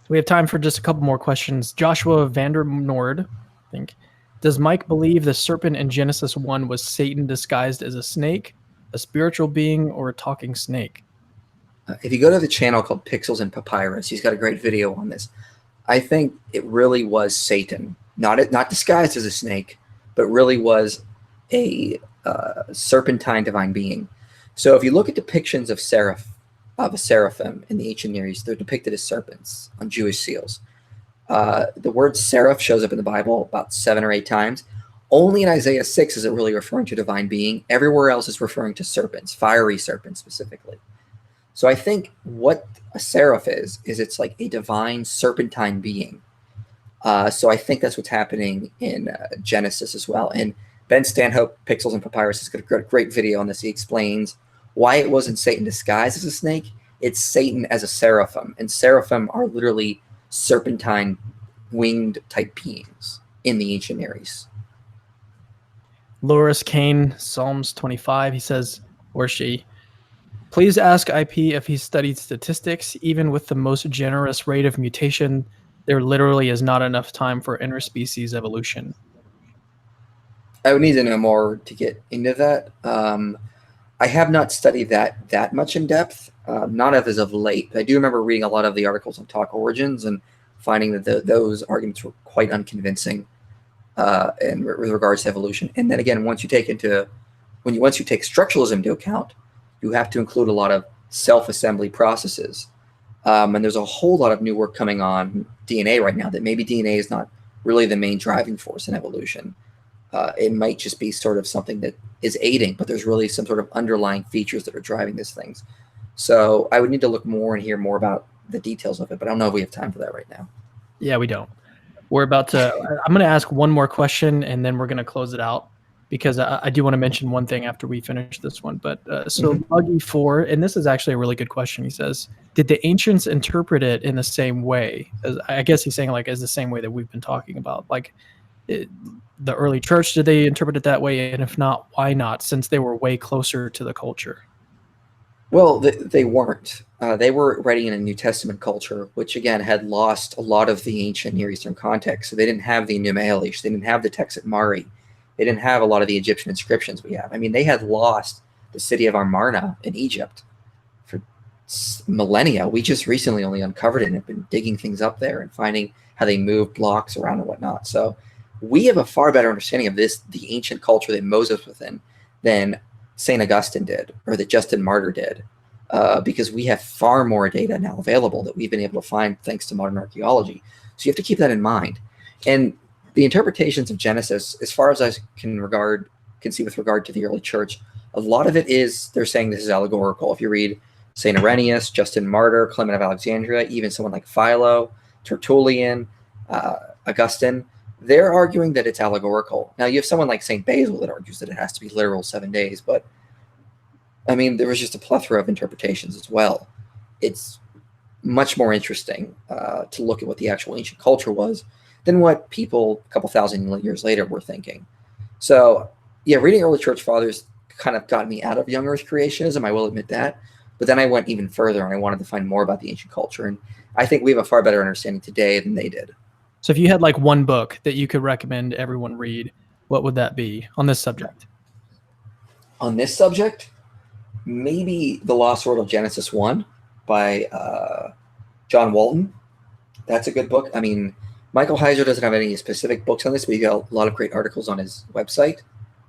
S1: We have time for just a couple more questions. Joshua Vander Nord, I think. Does Mike believe the serpent in Genesis 1 was Satan disguised as a snake, a spiritual being, or a talking snake?
S2: If you go to the channel called Pixels and Papyrus, he's got a great video on this. I think it really was Satan, not disguised as a snake, but really was a serpentine divine being. So if you look at depictions of a seraphim in the ancient Near East, they're depicted as serpents on Jewish seals. The word seraph shows up in the Bible about 7 or 8 times. Only in Isaiah 6 is it really referring to a divine being. Everywhere else is referring to serpents, fiery serpents specifically. So I think what a seraph is it's like a divine serpentine being. So I think that's what's happening in Genesis as well. And Ben Stanhope, Pixels and Papyrus, has got a great video on this. He explains why it wasn't Satan disguised as a snake. It's Satan as a seraphim. And seraphim are literally serpentine winged type beings in the ancient Near East.
S1: Loris Kane, Psalms 25, he says, or she, please ask IP if he studied statistics. Even with the most generous rate of mutation, there literally is not enough time for interspecies evolution.
S2: I would need to know more to get into that. I have not studied that much in depth, not as of late. I do remember reading a lot of the articles on Talk Origins and finding that those arguments were quite unconvincing with regards to evolution. And then again, once you take structuralism into account, you have to include a lot of self-assembly processes. And there's a whole lot of new work coming on DNA right now that maybe DNA is not really the main driving force in evolution. It might just be sort of something that is aiding, but there's really some sort of underlying features that are driving these things. So I would need to look more and hear more about the details of it, but I don't know if we have time for that right now.
S1: Yeah, we don't. We're about to, I'm going to ask one more question and then we're going to close it out because I do want to mention one thing after we finish this one. But so Buggy 4, and this is actually a really good question. He says, did the ancients interpret it in the same way? I guess he's saying like as the same way that we've been talking about, like the early church, did they interpret it that way? And if not, why not? Since they were way closer to the culture.
S2: Well, they weren't. They were writing in a New Testament culture, which again had lost a lot of the ancient Near Eastern context. So they didn't have the Enuma Elish, they didn't have the text at Mari, they didn't have a lot of the Egyptian inscriptions we have. I mean, they had lost the city of Amarna in Egypt for millennia. We just recently only uncovered it and have been digging things up there and finding how they moved blocks around and whatnot. So we have a far better understanding of the ancient culture that Moses was in, than St. Augustine did, or that Justin Martyr did, because we have far more data now available that we've been able to find thanks to modern archaeology. So you have to keep that in mind. And the interpretations of Genesis, as far as I can see with regard to the early church, a lot of it is they're saying this is allegorical. If you read St. Irenaeus, Justin Martyr, Clement of Alexandria, even someone like Philo, Tertullian, Augustine, they're arguing that it's allegorical. Now, you have someone like St. Basil that argues that it has to be literal 7 days, but I mean, there was just a plethora of interpretations as well. It's much more interesting to look at what the actual ancient culture was than what people a couple thousand years later were thinking. So, yeah, reading early church fathers kind of got me out of young earth creationism, I will admit that. But then I went even further and I wanted to find more about the ancient culture. And I think we have a far better understanding today than they did.
S1: So if you had like one book that you could recommend everyone read, what would that be on this subject?
S2: On this subject, maybe The Lost World of Genesis 1 by John Walton. That's a good book. I mean, Michael Heiser doesn't have any specific books on this, but he got a lot of great articles on his website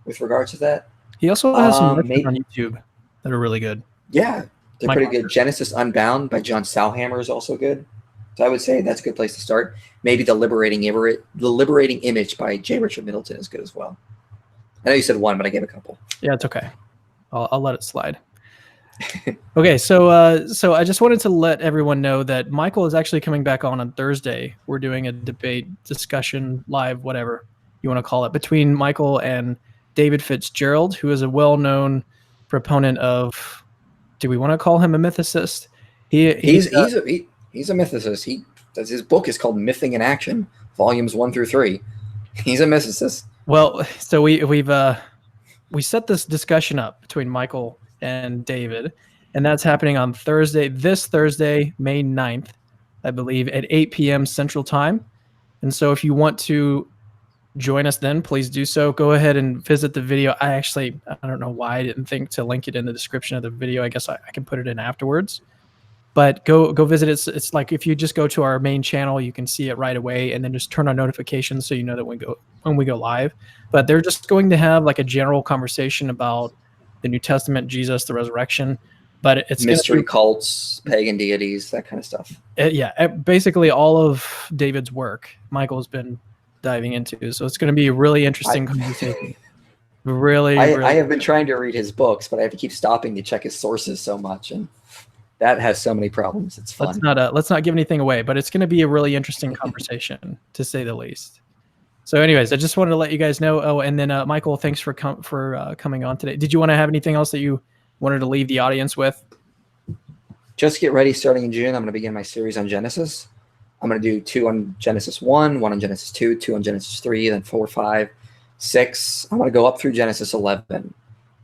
S2: with regards to that.
S1: He also has some on YouTube that are really good.
S2: Yeah, they're pretty good. Genesis Unbound by John Salhammer is also good. So I would say that's a good place to start. Maybe The Liberating Image by J. Richard Middleton is good as well. I know you said one, but I gave a couple.
S1: Yeah, it's okay. I'll let it slide. Okay, so I just wanted to let everyone know that Michael is actually coming back on Thursday. We're doing a debate, discussion, live, whatever you want to call it, between Michael and David Fitzgerald, who is a well-known proponent of, do we want to call him a mythicist? He's
S2: a mythicist. His book is called Mything in Action, volumes 1 through 3. He's a mythicist.
S1: Well, so we set this discussion up between Michael and David, and that's happening on this Thursday, May 9th, I believe, at 8 p.m. Central Time. And so if you want to join us then, please do so. Go ahead and visit the video. I don't know why I didn't think to link it in the description of the video. I guess I can put it in afterwards. But go visit it. It's like if you just go to our main channel, you can see it right away, and then just turn on notifications so you know that when we go live. But they're just going to have like a general conversation about the New Testament, Jesus, the resurrection. But it's
S2: mystery cults, pagan deities, that kind of stuff.
S1: Basically all of David's work, Michael's been diving into. So it's going to be a really interesting conversation. I
S2: have been trying to read his books, but I have to keep stopping to check his sources so much, and That has so many problems. It's fun.
S1: Let's not give anything away, but it's going to be a really interesting conversation, to say the least. So, anyways, I just wanted to let you guys know. Oh, and then Michael, thanks for coming on today. Did you want to have anything else that you wanted to leave the audience with?
S2: Just get ready. Starting in June, I'm going to begin my series on Genesis. I'm going to do 2 on Genesis 1, 1 on Genesis 2, 2 on Genesis 3, then 4, 5, 6. I'm going to go up through Genesis 11.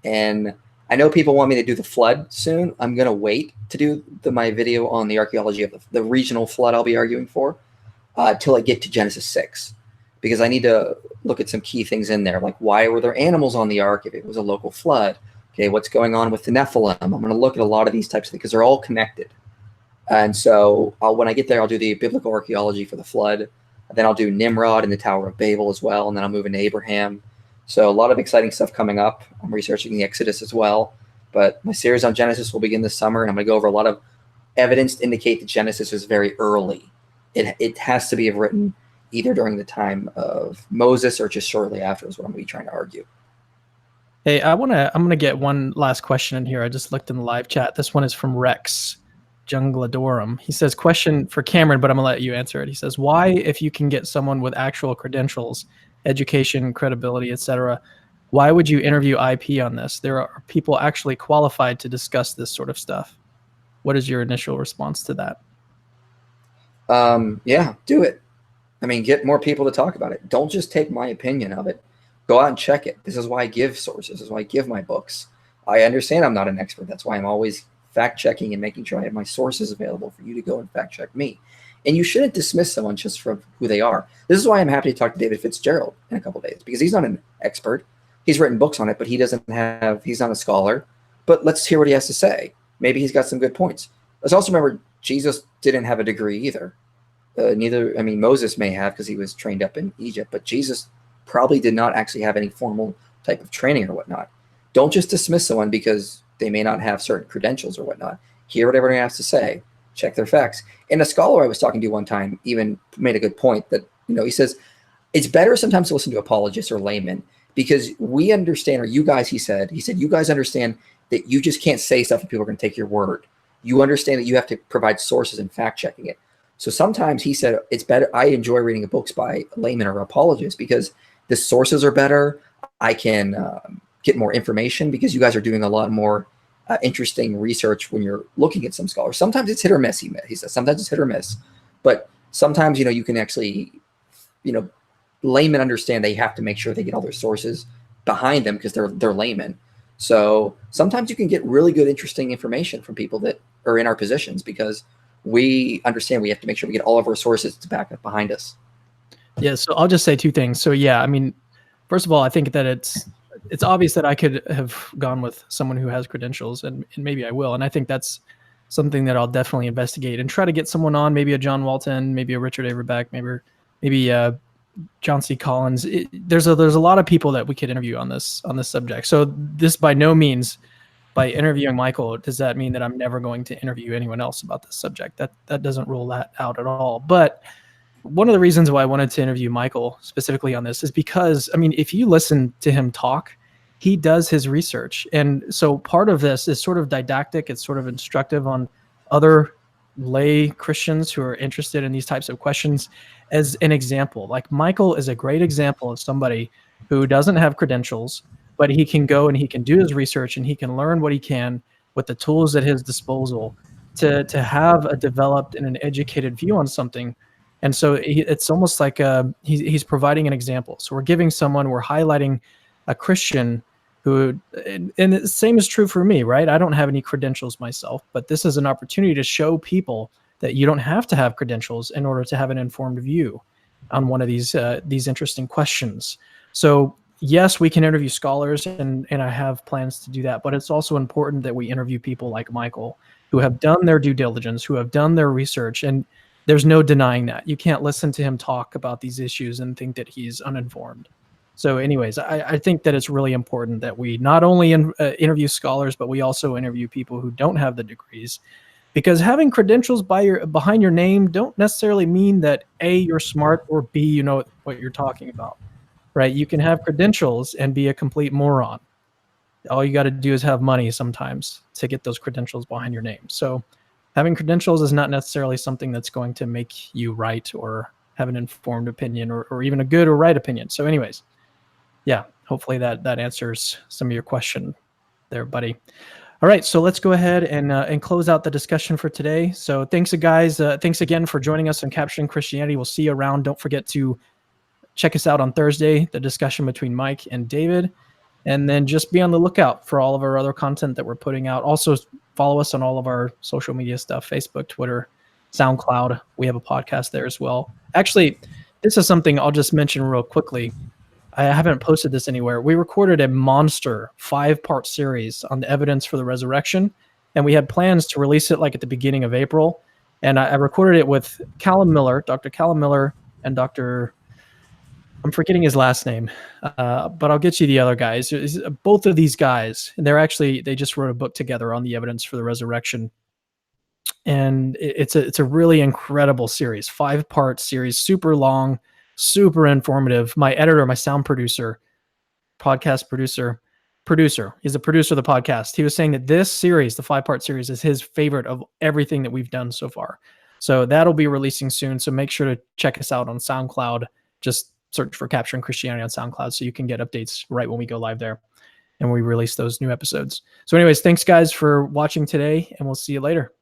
S2: And I know people want me to do the flood soon. I'm going to wait to do my video on the archaeology of the regional flood I'll be arguing for till I get to Genesis 6. Because I need to look at some key things in there, like why were there animals on the ark if it was a local flood? Okay, what's going on with the Nephilim? I'm going to look at a lot of these types of things because they're all connected. And so when I get there, I'll do the biblical archaeology for the flood. Then I'll do Nimrod and the Tower of Babel as well. And then I'll move into Abraham. So a lot of exciting stuff coming up. I'm researching the Exodus as well. But my series on Genesis will begin this summer. And I'm going to go over a lot of evidence to indicate that Genesis is very early. It has to be written either during the time of Moses or just shortly after is what I'm going to be trying to argue.
S1: Hey, I'm gonna get one last question in here. I just looked in the live chat. This one is from Rex Jungladorum. He says, question for Cameron, but I'm gonna let you answer it. He says, why, if you can get someone with actual credentials, education, credibility, etc., why would you interview IP on this? There are people actually qualified to discuss this sort of stuff. What is your initial response to that?
S2: Yeah, do it. I mean, get more people to talk about it. Don't just take my opinion of it. Go out and check it. This is why I give sources. This is why I give my books. I understand I'm not an expert. That's why I'm always fact-checking and making sure I have my sources available for you to go and fact-check me. And you shouldn't dismiss someone just from who they are. This is why I'm happy to talk to David Fitzgerald in a couple of days, because he's not an expert. He's written books on it, but he's not a scholar. But let's hear what he has to say. Maybe he's got some good points. Let's also remember Jesus didn't have a degree either. Moses may have because he was trained up in Egypt, but Jesus probably did not actually have any formal type of training or whatnot. Don't just dismiss someone because they may not have certain credentials or whatnot. Hear what everyone has to say. Check their facts. And a scholar I was talking to one time even made a good point that, he says, it's better sometimes to listen to apologists or laymen because we understand, or you guys, he said, you guys understand that you just can't say stuff and people are going to take your word. You understand that you have to provide sources and fact checking it. So sometimes he said, it's better. I enjoy reading books by laymen or apologists because the sources are better. I can get more information because you guys are doing a lot more interesting research when you're looking at some scholars. Sometimes it's hit or miss, he says. Sometimes it's hit or miss. But sometimes, you can actually, laymen understand they have to make sure they get all their sources behind them because they're laymen. So sometimes you can get really good, interesting information from people that are in our positions because we understand we have to make sure we get all of our sources to back up behind us.
S1: Yeah, so I'll just say two things. So yeah, first of all, I think that it's obvious that I could have gone with someone who has credentials, and maybe I will. And I think that's something that I'll definitely investigate and try to get someone on, maybe a John Walton, maybe a Richard Averbeck, maybe John C. Collins. There's a lot of people that we could interview on this subject. So this by no means, by interviewing Michael, does that mean that I'm never going to interview anyone else about this subject? That doesn't rule that out at all. But one of the reasons why I wanted to interview Michael specifically on this is because, if you listen to him talk, he does his research. And so part of this is sort of didactic. It's sort of instructive on other lay Christians who are interested in these types of questions. As an example, like Michael is a great example of somebody who doesn't have credentials, but he can go and he can do his research and he can learn what he can with the tools at his disposal to have a developed and an educated view on something. And so it's almost like he's providing an example. So we're highlighting a Christian who, and the same is true for me, right? I don't have any credentials myself, but this is an opportunity to show people that you don't have to have credentials in order to have an informed view on one of these interesting questions. So yes, we can interview scholars, and I have plans to do that, but it's also important that we interview people like Michael who have done their due diligence, who have done their research, and there's no denying that. You can't listen to him talk about these issues and think that he's uninformed. So anyways, I think that it's really important that we not only interview scholars, but we also interview people who don't have the degrees, because having credentials behind your name don't necessarily mean that A, you're smart, or B, you know what you're talking about, right? You can have credentials and be a complete moron. All you got to do is have money sometimes to get those credentials behind your name. So having credentials is not necessarily something that's going to make you right or have an informed opinion or even a good or right opinion. So anyways, yeah, hopefully that answers some of your question there, buddy. All right, so let's go ahead and close out the discussion for today. So thanks, guys. Thanks again for joining us on Capturing Christianity. We'll see you around. Don't forget to check us out on Thursday, the discussion between Mike and David. And then just be on the lookout for all of our other content that we're putting out. Also, follow us on all of our social media stuff, Facebook, Twitter, SoundCloud. We have a podcast there as well. Actually, this is something I'll just mention real quickly. I haven't posted this anywhere. We recorded a monster 5-part series on the evidence for the resurrection, and we had plans to release it like at the beginning of April. And I recorded it with Callum Miller, Dr. Callum Miller, and I'm forgetting his last name, but I'll get you the other guys. Both of these guys, and they just wrote a book together on the evidence for the resurrection. And it's a really incredible series, 5-part series, super long, super informative. My editor, my sound producer, podcast producer, he's a producer of the podcast. He was saying that this series, the 5-part series, is his favorite of everything that we've done so far. So that'll be releasing soon. So make sure to check us out on SoundCloud. Just search for Capturing Christianity on SoundCloud so you can get updates right when we go live there and we release those new episodes. So anyways, thanks guys for watching today, and we'll see you later.